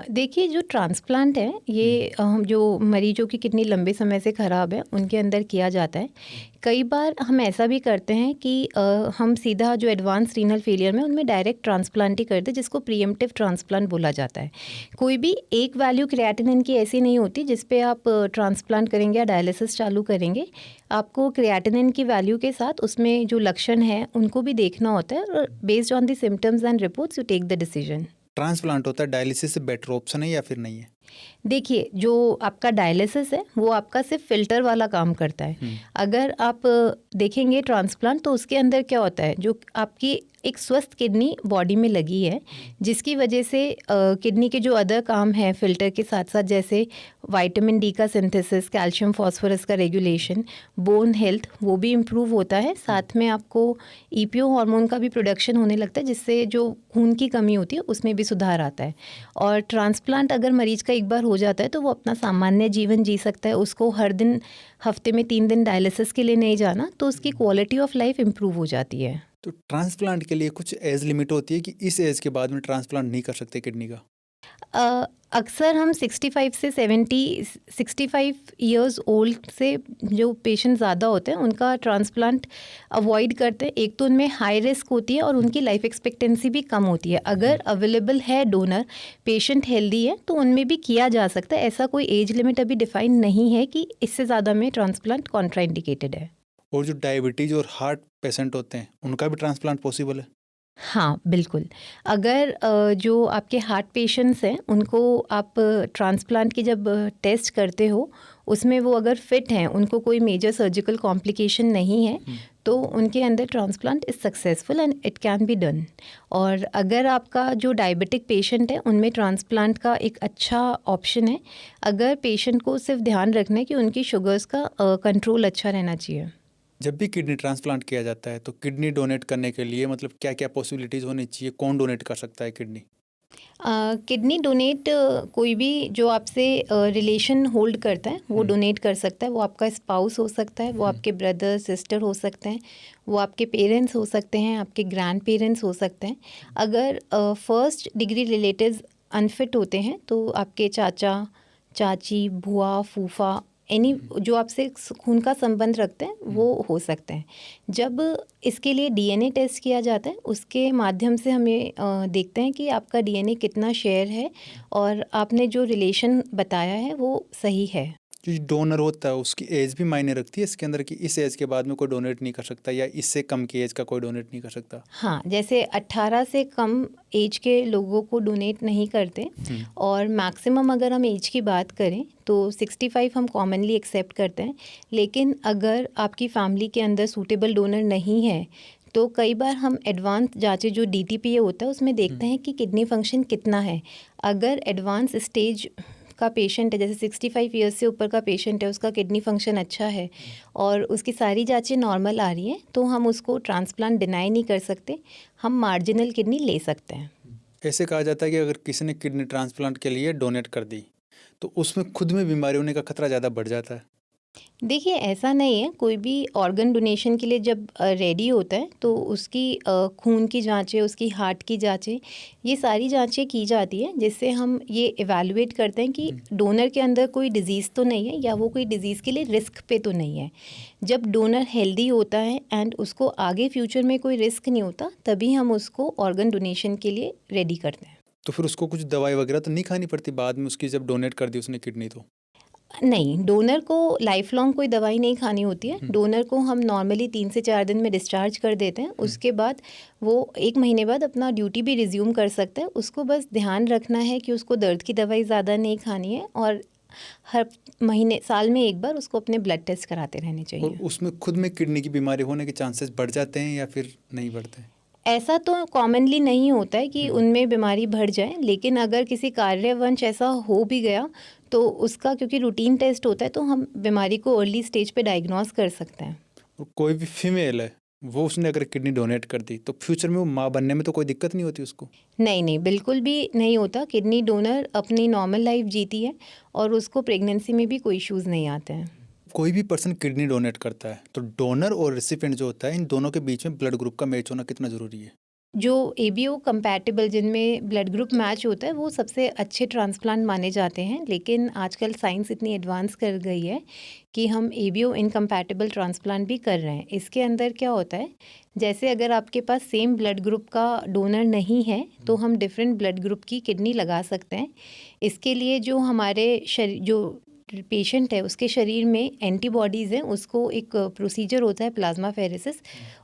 देखिए, जो ट्रांसप्लांट है ये जो मरीजों की किडनी लंबे समय से ख़राब है उनके अंदर किया जाता है। कई बार हम ऐसा भी करते हैं कि हम सीधा जो एडवांस रीनल फेलियर में उनमें डायरेक्ट ट्रांसप्लांट ही करते हैं, जिसको प्रीएम्प्टिव ट्रांसप्लांट बोला जाता है। कोई भी एक वैल्यू क्रिएटिनिन की ऐसी नहीं होती जिस पे आप ट्रांसप्लांट करेंगे या डायलिसिस चालू करेंगे। आपको क्रिएटिनिन की वैल्यू के साथ उसमें जो लक्षण है उनको भी देखना होता है, और based on the symptoms and reports you take the decision. Transplant होता है डायलिसिस से बेटर ऑप्शन है या फिर नहीं है? देखिए, जो आपका डायलिसिस है वो आपका सिर्फ फिल्टर वाला काम करता है। अगर आप देखेंगे ट्रांसप्लांट तो उसके अंदर क्या होता है, जो आपकी एक स्वस्थ किडनी बॉडी में लगी है जिसकी वजह से किडनी के जो अदर काम है फिल्टर के साथ साथ, जैसे विटामिन डी का सिंथेसिस, कैल्शियम फॉस्फोरस का रेगुलेशन, बोन हेल्थ, वो भी इम्प्रूव होता है। साथ में आपको EPO हार्मोन का भी प्रोडक्शन होने लगता है जिससे जो खून की कमी होती है उसमें भी सुधार आता है। और ट्रांसप्लांट अगर मरीज का एक बार हो जाता है तो वो अपना सामान्य जीवन जी सकता है। उसको हर दिन हफ्ते में 3 दिन डायलिसिस के लिए नहीं जाना, तो उसकी क्वालिटी ऑफ लाइफ इम्प्रूव हो जाती है। तो ट्रांसप्लांट के लिए कुछ एज लिमिट होती है कि इस एज के बाद में ट्रांसप्लांट नहीं कर सकते किडनी का? अक्सर हम 65 से 65 इयर्स ओल्ड से जो पेशेंट ज़्यादा होते हैं उनका ट्रांसप्लांट अवॉइड करते हैं। एक तो उनमें हाई रिस्क होती है और उनकी लाइफ एक्सपेक्टेंसी भी कम होती है। अगर अवेलेबल है डोनर, पेशेंट हेल्दी है, तो उनमें भी किया जा सकता है। ऐसा कोई एज लिमिट अभी डिफाइन नहीं है कि इससे ज़्यादा में ट्रांसप्लांट कॉन्ट्राइंडिकेटेड है। और जो डायबिटीज और हार्ट पेशेंट होते हैं उनका भी ट्रांसप्लांट पॉसिबल है? हाँ, बिल्कुल। अगर जो आपके हार्ट पेशेंट्स हैं उनको आप ट्रांसप्लांट की जब टेस्ट करते हो, उसमें वो अगर फिट हैं, उनको कोई मेजर सर्जिकल कॉम्प्लिकेशन नहीं है, तो उनके अंदर transplant is successful and it can be done. और अगर आपका जो डायबिटिक पेशेंट है उनमें ट्रांसप्लांट का एक अच्छा ऑप्शन है, अगर पेशेंट को सिर्फ ध्यान रखना है कि उनकी शुगर्स का कंट्रोल अच्छा रहना चाहिए। जब भी किडनी ट्रांसप्लांट किया जाता है तो किडनी डोनेट करने के लिए मतलब क्या क्या पॉसिबिलिटीज़ होनी चाहिए? कौन डोनेट कर सकता है किडनी? किडनी डोनेट कोई भी जो आपसे रिलेशन होल्ड करता है वो डोनेट कर सकता है। वो आपका स्पाउस हो सकता है, वो आपके ब्रदर सिस्टर हो सकते हैं, वो आपके पेरेंट्स हो सकते हैं, आपके ग्रैंड पेरेंट्स हो सकते हैं। अगर फर्स्ट डिग्री रिलेटिव्स अनफिट होते हैं तो आपके चाचा चाची, बुआ, फूफा, एनी जो आपसे खून का संबंध रखते हैं वो हो सकते हैं। जब इसके लिए डीएनए टेस्ट किया जाता है, उसके माध्यम से हमें देखते हैं कि आपका डीएनए कितना शेयर है और आपने जो रिलेशन बताया है वो सही है। जो डोनर होता है उसकी एज भी मायने रखती है इसके अंदर कि इस एज के बाद में कोई डोनेट नहीं कर सकता या इससे कम की एज का कोई डोनेट नहीं कर सकता? हाँ, जैसे 18 से कम एज के लोगों को डोनेट नहीं करते और मैक्सिमम अगर हम एज की बात करें तो 65 हम कॉमनली एक्सेप्ट करते हैं। लेकिन अगर आपकी फैमिली के अंदर सूटेबल डोनर नहीं है तो कई बार हम एडवांस जांचें जो डीटीपीए होता है उसमें देखते हैं कि किडनी फंक्शन कितना है। अगर एडवांस स्टेज का पेशेंट है, जैसे 65 ईयर्स से ऊपर का पेशेंट है, उसका किडनी फंक्शन अच्छा है और उसकी सारी जांचें नॉर्मल आ रही हैं, तो हम उसको ट्रांसप्लांट डिनाई नहीं कर सकते, हम मार्जिनल किडनी ले सकते हैं। ऐसे कहा जाता है कि अगर किसी ने किडनी ट्रांसप्लांट के लिए डोनेट कर दी तो उसमें खुद में बीमारी होने का खतरा ज़्यादा बढ़ जाता है। देखिए, ऐसा नहीं है। कोई भी ऑर्गन डोनेशन के लिए जब रेडी होता है तो उसकी खून की जांचें, उसकी हार्ट की जांचें, ये सारी जांचें की जाती हैं जिससे हम ये इवैल्यूएट करते हैं कि डोनर के अंदर कोई डिज़ीज़ तो नहीं है या वो कोई डिज़ीज़ के लिए रिस्क पे तो नहीं है। जब डोनर हेल्दी होता है एंड उसको आगे फ्यूचर में कोई रिस्क नहीं होता, तभी हम उसको ऑर्गन डोनेशन के लिए रेडी करते हैं। तो फिर उसको कुछ दवाई वगैरह तो नहीं खानी पड़ती बाद में उसकी जब डोनेट कर दी उसने किडनी तो? नहीं, डोनर को लाइफ लॉन्ग कोई दवाई नहीं खानी होती है। डोनर को हम नॉर्मली 3 से 4 दिन में डिस्चार्ज कर देते हैं। उसके बाद वो 1 महीने बाद अपना ड्यूटी भी रिज्यूम कर सकता है। उसको बस ध्यान रखना है कि उसको दर्द की दवाई ज़्यादा नहीं खानी है और हर महीने साल में एक बार उसको अपने ब्लड टेस्ट कराते रहने और चाहिए। उसमें खुद में किडनी की बीमारी होने के चांसेस बढ़ जाते हैं या फिर नहीं बढ़ते? ऐसा तो कॉमनली नहीं होता है कि उनमें बीमारी बढ़ जाए, लेकिन अगर किसी कार्यवश ऐसा हो भी गया तो उसका, क्योंकि रूटीन टेस्ट होता है, तो हम बीमारी को अर्ली स्टेज पे डायग्नोस कर सकते हैं। और कोई भी फीमेल है वो उसने अगर किडनी डोनेट कर दी तो फ्यूचर में वो माँ बनने में तो कोई दिक्कत नहीं होती उसको? नहीं नहीं, बिल्कुल भी नहीं होता। किडनी डोनर अपनी नॉर्मल लाइफ जीती है और उसको प्रेगनेंसी में भी कोई इश्यूज़ नहीं आते हैं। कोई भी पर्सन किडनी डोनेट करता है तो डोनर और रेसिपिएंट जो होता है इन दोनों के बीच में ब्लड ग्रुप का मैच होना कितना ज़रूरी है? जो एबीओ कंपैटिबल, जिनमें ब्लड ग्रुप मैच होता है, वो सबसे अच्छे ट्रांसप्लांट माने जाते हैं। लेकिन आजकल साइंस इतनी एडवांस कर गई है कि हम एबीओ इनकम्पैटिबल ट्रांसप्लांट भी कर रहे हैं। इसके अंदर क्या होता है, जैसे अगर आपके पास सेम ब्लड ग्रुप का डोनर नहीं है तो हम डिफरेंट ब्लड ग्रुप की किडनी लगा सकते हैं। इसके लिए जो हमारे शरीर, जो पेशेंट है उसके शरीर में एंटीबॉडीज़ हैं, उसको एक प्रोसीजर होता है प्लाज्मा फेरेसिस,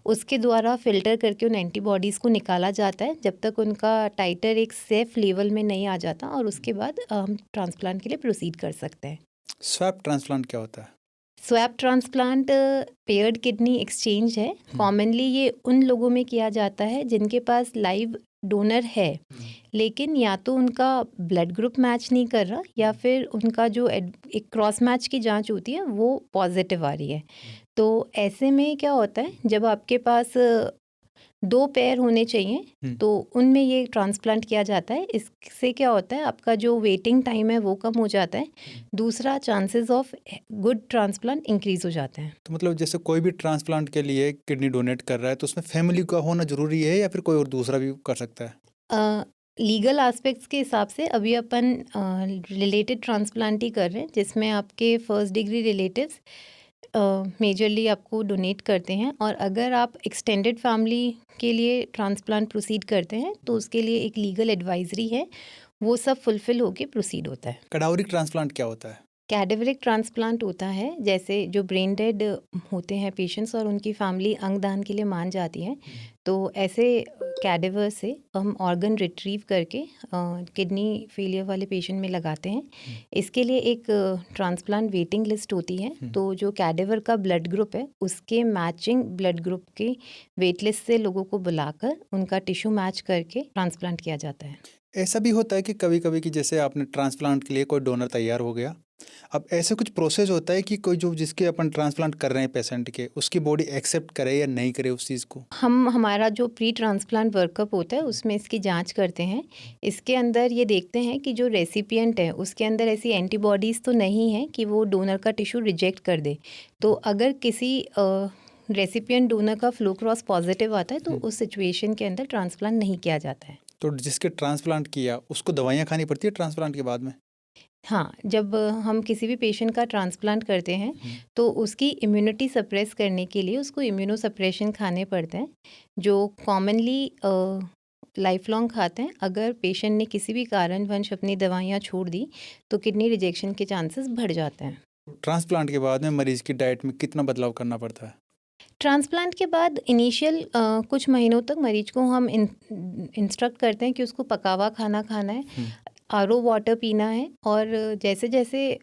उसके द्वारा फ़िल्टर करके उन एंटीबॉडीज़ को निकाला जाता है जब तक उनका टाइटर एक सेफ लेवल में नहीं आ जाता, और उसके बाद हम ट्रांसप्लांट के लिए प्रोसीड कर सकते हैं। स्वैप ट्रांसप्लांट क्या होता है? Swap transplant paired kidney exchange है। कॉमनली ये उन लोगों में किया जाता है जिनके पास लाइव डोनर है, लेकिन या तो उनका ब्लड ग्रुप मैच नहीं कर रहा या फिर उनका जो एक क्रॉस मैच की जांच होती है वो पॉजिटिव आ रही है। तो ऐसे में क्या होता है, जब आपके पास 2 पेयर होने चाहिए तो उनमें ये ट्रांसप्लांट किया जाता है। इससे क्या होता है, आपका जो वेटिंग टाइम है वो कम हो जाता है। दूसरा, chances of good transplant increase हो जाते हैं। तो मतलब जैसे कोई भी ट्रांसप्लांट के लिए किडनी डोनेट कर रहा है तो उसमें फैमिली का होना जरूरी है या फिर कोई और दूसरा भी कर सकता है? लीगल एस्पेक्ट्स के हिसाब से अभी अपन रिलेटेड ट्रांसप्लांट ही कर रहे हैं, जिसमें आपके फर्स्ट डिग्री रिलेटिव्स मेजरली आपको डोनेट करते हैं, और अगर आप एक्सटेंडेड फैमिली के लिए ट्रांसप्लांट प्रोसीड करते हैं तो उसके लिए एक लीगल एडवाइजरी है, वो सब फुलफिल होके प्रोसीड होता है। कैडावरिक ट्रांसप्लांट क्या होता है? कैडेवरिक ट्रांसप्लांट होता है जैसे जो ब्रेन डेड होते हैं पेशेंट्स और उनकी फैमिली अंग दान के लिए मान जाती है, तो ऐसे कैडेवर से हम ऑर्गन रिट्रीव करके किडनी फेलियर वाले पेशेंट में लगाते हैं। इसके लिए एक ट्रांसप्लांट वेटिंग लिस्ट होती है, तो जो कैडेवर का ब्लड ग्रुप है उसके मैचिंग ब्लड ग्रुप के वेट लिस्ट से लोगों को बुलाकर उनका टिश्यू मैच करके ट्रांसप्लांट किया जाता है। ऐसा भी होता है कि कभी कभी कि जैसे आपने ट्रांसप्लांट के लिए कोई डोनर तैयार हो गया, अब ऐसे कुछ प्रोसेस होता है कि कोई जो जिसके अपन ट्रांसप्लांट कर रहे हैं पेशेंट के, उसकी बॉडी एक्सेप्ट करे या नहीं करे उस चीज़ को? हमारा जो प्री ट्रांसप्लांट वर्कअप होता है उसमें इसकी जांच करते हैं। इसके अंदर ये देखते हैं कि जो रेसिपिएंट है उसके अंदर ऐसी एंटीबॉडीज़ तो नहीं है कि वो डोनर का टिश्यू रिजेक्ट कर दे। तो अगर किसी रेसिपिएंट डोनर का फ्लो क्रॉस पॉजिटिव आता है तो उस सिचुएशन के अंदर ट्रांसप्लांट नहीं किया जाता है। तो जिसके ट्रांसप्लांट किया उसको दवाइयाँ खानी पड़ती है ट्रांसप्लांट के बाद में? हाँ, जब हम किसी भी पेशेंट का ट्रांसप्लांट करते हैं तो उसकी इम्यूनिटी सप्रेस करने के लिए उसको इम्यूनो सप्रेशन खाने पड़ते हैं, जो कॉमनली लाइफ लॉन्ग खाते हैं। अगर पेशेंट ने किसी भी कारणवश अपनी दवाइयाँ छोड़ दी तो किडनी रिजेक्शन के चांसेस बढ़ जाते हैं। ट्रांसप्लांट के बाद में मरीज की डाइट में कितना बदलाव करना पड़ता है? ट्रांसप्लांट के बाद इनिशियल कुछ महीनों तक मरीज को हम इंस्ट्रक्ट करते हैं कि उसको पका हुआ खाना खाना है, आरओ वाटर पीना है, और जैसे जैसे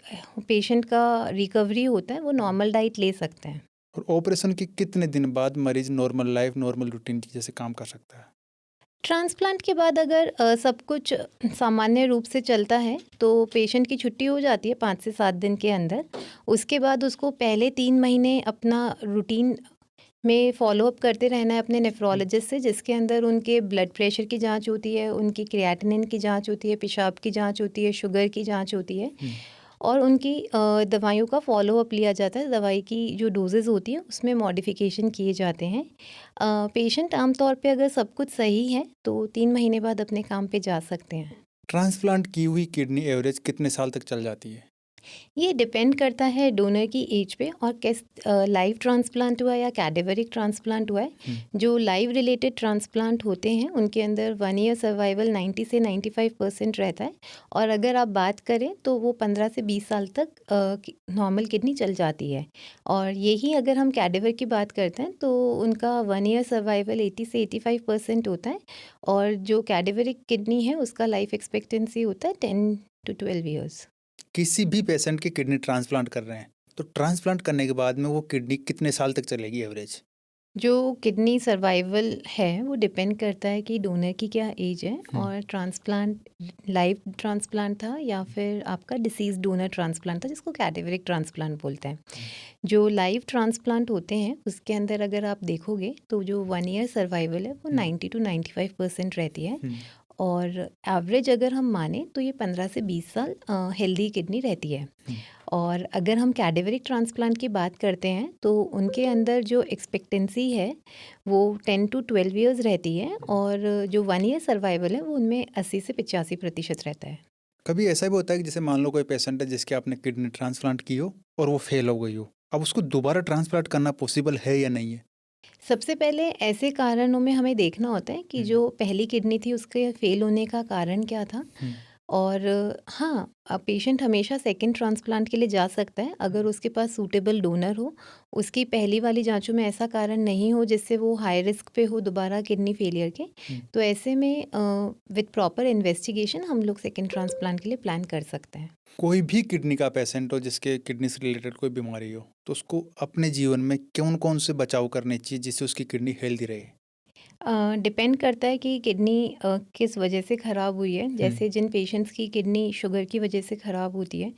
पेशेंट का रिकवरी होता है वो नॉर्मल डाइट ले सकते हैं। और ऑपरेशन के कितने दिन बाद मरीज नॉर्मल लाइफ नॉर्मल रूटीन की जैसे काम कर सकता है? ट्रांसप्लांट के बाद अगर सब कुछ सामान्य रूप से चलता है तो पेशेंट की छुट्टी हो जाती है 5 से 7 दिन के अंदर। उसके बाद उसको पहले 3 महीने अपना रूटीन में फॉलोअप करते रहना है अपने नेफ्रोलॉजिस्ट से, जिसके अंदर उनके ब्लड प्रेशर की जांच होती है, उनकी क्रिएटिनिन की जांच होती है, पेशाब की जांच होती है, शुगर की जांच होती है, और उनकी दवाइयों का फॉलोअप लिया जाता है। दवाई की जो डोजेज़ होती है उसमें मॉडिफिकेशन किए जाते हैं। पेशेंट आमतौर पे अगर सब कुछ सही है तो 3 महीने बाद अपने काम पे जा सकते हैं। ट्रांसप्लांट की हुई किडनी एवरेज कितने साल तक चल जाती है? ये डिपेंड करता है डोनर की एज पे और किस लाइव ट्रांसप्लांट हुआ या कैडेवरिक ट्रांसप्लांट हुआ है। जो लाइव रिलेटेड ट्रांसप्लांट होते हैं उनके अंदर 1 ईयर सर्वाइवल 90 से 95% रहता है, और अगर आप बात करें तो वो 15 से 20 साल तक नॉर्मल किडनी चल जाती है। और यही अगर हम कैडेवर की बात करते हैं तो उनका 1 ईयर सर्वाइवल 80 से 85% होता है, और जो कैडेवरिक किडनी है उसका लाइफ एक्सपेक्टेंसी होता है 10 to 12 ईयर्स। किसी भी पेशेंट की किडनी ट्रांसप्लांट कर रहे हैं तो ट्रांसप्लांट करने के बाद में वो किडनी कितने साल तक चलेगी एवरेज? जो किडनी सर्वाइवल है वो डिपेंड करता है कि डोनर की क्या एज है, और ट्रांसप्लांट लाइव ट्रांसप्लांट था या फिर आपका डिसीज डोनर ट्रांसप्लांट था, जिसको कैडेवरिक ट्रांसप्लांट बोलते हैं। जो लाइव ट्रांसप्लांट होते हैं उसके अंदर अगर आप देखोगे तो जो 1 ईयर सर्वाइवल है वो 90 to 95% रहती है, और एवरेज अगर हम माने तो ये 15 से 20 साल हेल्दी किडनी रहती है। और अगर हम कैडेवरिक ट्रांसप्लांट की बात करते हैं तो उनके अंदर जो एक्सपेक्टेंसी है वो 10 to 12 ईयर्स रहती है, और जो 1 ईयर सर्वाइवल है वो उनमें 80 से 85% रहता है। कभी ऐसा भी होता है कि जैसे मान लो कोई पेशेंट है जिसके आपने किडनी ट्रांसप्लांट की हो और वो फेल हो गई हो, अब उसको दोबारा ट्रांसप्लांट करना पॉसिबल है या नहीं है? सबसे पहले ऐसे कारणों में हमें देखना होता है कि जो पहली किडनी थी उसके फेल होने का कारण क्या था। और हाँ, पेशेंट हमेशा सेकंड ट्रांसप्लांट के लिए जा सकता है अगर उसके पास सूटेबल डोनर हो, उसकी पहली वाली जांचों में ऐसा कारण नहीं हो जिससे वो हाई रिस्क पे हो दोबारा किडनी फेलियर के। तो ऐसे में विद प्रॉपर इन्वेस्टिगेशन हम लोग सेकंड ट्रांसप्लांट के लिए प्लान कर सकते हैं। कोई भी किडनी का पेशेंट हो जिसके किडनी से रिलेटेड कोई बीमारी हो तो उसको अपने जीवन में कौन कौन से बचाव करने चाहिए जिससे उसकी किडनी हेल्दी रहे? डिपेंड करता है कि किडनी किस वजह से ख़राब हुई है। जैसे जिन पेशेंट्स की किडनी शुगर की वजह से ख़राब होती है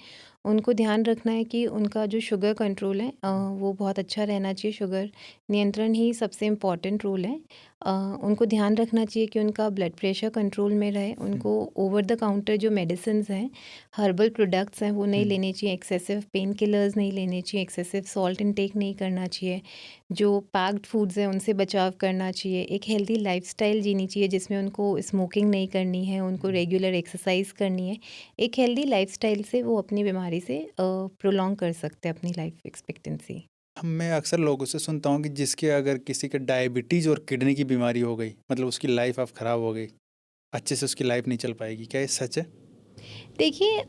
उनको ध्यान रखना है कि उनका जो शुगर कंट्रोल है वो बहुत अच्छा रहना चाहिए। शुगर नियंत्रण ही सबसे इम्पॉर्टेंट रोल है। उनको ध्यान रखना चाहिए कि उनका ब्लड प्रेशर कंट्रोल में रहे, उनको ओवर द काउंटर जो मेडिसिन्स हैं, हर्बल प्रोडक्ट्स हैं, वो नहीं लेने चाहिए, एक्सेसिव पेन किलर्स नहीं लेने चाहिए, एक्सेसिव सॉल्ट इनटेक नहीं करना चाहिए, जो पैक्ड फूड्स हैं उनसे बचाव करना चाहिए, एक हेल्दी लाइफस्टाइल जीनी चाहिए जिसमें उनको स्मोकिंग नहीं करनी है, उनको रेगुलर एक्सरसाइज करनी है। एक हेल्दी लाइफस्टाइल से वो अपनी बीमारी से प्रोलॉन्ग कर सकते हैं अपनी लाइफ एक्सपेक्टेंसी। मैं अक्सर लोगों से सुनता हूँ कि जिसके अगर किसी के डायबिटीज़ और किडनी की बीमारी हो गई, मतलब उसकी लाइफ अब ख़राब हो गई, अच्छे से उसकी लाइफ नहीं चल पाएगी, क्या ये सच है? देखिए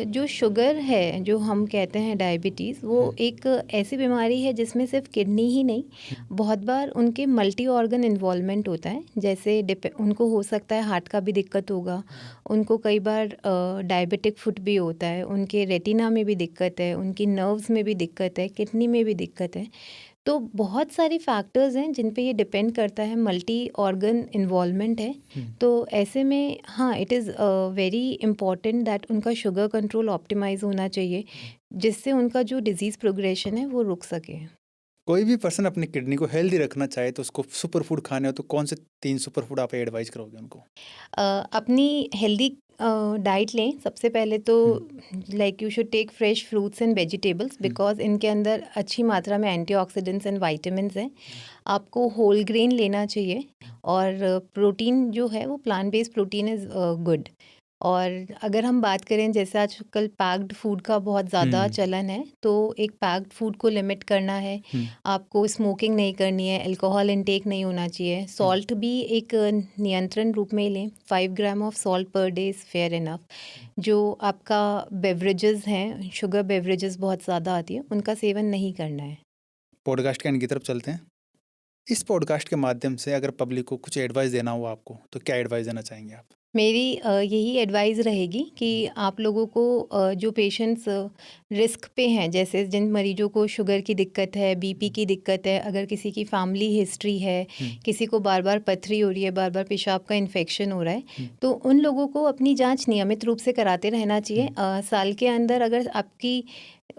जो शुगर है, जो हम कहते हैं डायबिटीज़, वो एक ऐसी बीमारी है जिसमें सिर्फ किडनी ही नहीं, बहुत बार उनके मल्टी ऑर्गन इन्वॉल्वमेंट होता है। जैसे उनको हो सकता है हार्ट का भी दिक्कत होगा, उनको कई बार डायबिटिक फुट भी होता है, उनके रेटिना में भी दिक्कत है, उनकी नर्व्स में भी दिक्कत है, किडनी में भी दिक्कत है। तो बहुत सारी फैक्टर्स हैं जिन पे ये डिपेंड करता है, मल्टी ऑर्गन इन्वॉल्वमेंट है। तो ऐसे में हाँ, it is very important that उनका शुगर कंट्रोल ऑप्टिमाइज होना चाहिए, जिससे उनका जो डिजीज़ प्रोग्रेशन है वो रुक सके। कोई भी पर्सन अपनी किडनी को हेल्दी रखना चाहे तो उसको सुपर फूड खाने हो तो कौन से 3 सुपर फूड आप एडवाइस करोगे उनको? अपनी हेल्दी डाइट लें सबसे पहले तो। Like you should take fresh fruits and vegetables, because इनके अंदर अच्छी मात्रा में एंटीऑक्सीडेंट्स एंड विटामिन्स हैं। आपको होल ग्रेन लेना चाहिए, और प्रोटीन जो है वो plant based protein is good. और अगर हम बात करें, जैसे आजकल पैक्ड फूड का बहुत ज़्यादा चलन है, तो एक पैक्ड फूड को लिमिट करना है। आपको स्मोकिंग नहीं करनी है, अल्कोहल इनटेक नहीं होना चाहिए, सॉल्ट भी एक नियंत्रण रूप में लें। 5 gram of salt per day is fair enough. जो आपका बेवरेजेस हैं, शुगर बेवरेजेस बहुत ज़्यादा आती है, उनका सेवन नहीं करना है। पॉडकास्ट के एंड की तरफ चलते हैं। इस पॉडकास्ट के माध्यम से अगर पब्लिक को कुछ एडवाइस देना हो आपको, तो क्या एडवाइस देना चाहेंगे आप? मेरी यही एडवाइस रहेगी कि आप लोगों को जो पेशेंट्स रिस्क पे हैं, जैसे जिन मरीजों को शुगर की दिक्कत है, बीपी की दिक्कत है, अगर किसी की फैमिली हिस्ट्री है, किसी को बार बार पथरी हो रही है, बार बार पेशाब का इन्फेक्शन हो रहा है, तो उन लोगों को अपनी जांच नियमित रूप से कराते रहना चाहिए। साल के अंदर अगर आपकी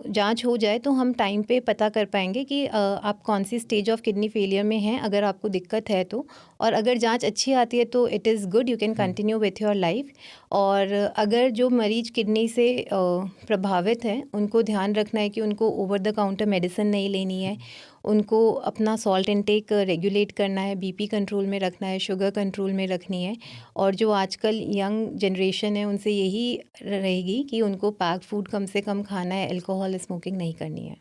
जांच हो जाए तो हम टाइम पे पता कर पाएंगे कि आप कौन सी स्टेज ऑफ किडनी फेलियर में हैं, अगर आपको दिक्कत है तो। और अगर जांच अच्छी आती है तो it is good, you can continue with your life. और अगर जो मरीज किडनी से प्रभावित हैं, उनको ध्यान रखना है कि उनको ओवर द काउंटर मेडिसिन नहीं लेनी है, उनको अपना सॉल्ट इनटेक रेगुलेट करना है, बीपी कंट्रोल में रखना है, शुगर कंट्रोल में रखनी है। और जो आजकल यंग जनरेशन है, उनसे यही रहेगी कि उनको पैक फूड कम से कम खाना है, अल्कोहल स्मोकिंग नहीं करनी है।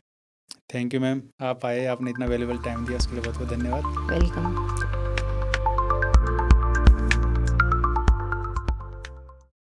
थैंक यू मैम, आप आए, आपने इतना वैल्यूबल टाइम दिया, उसके लिए बहुत बहुत धन्यवाद। वेलकम।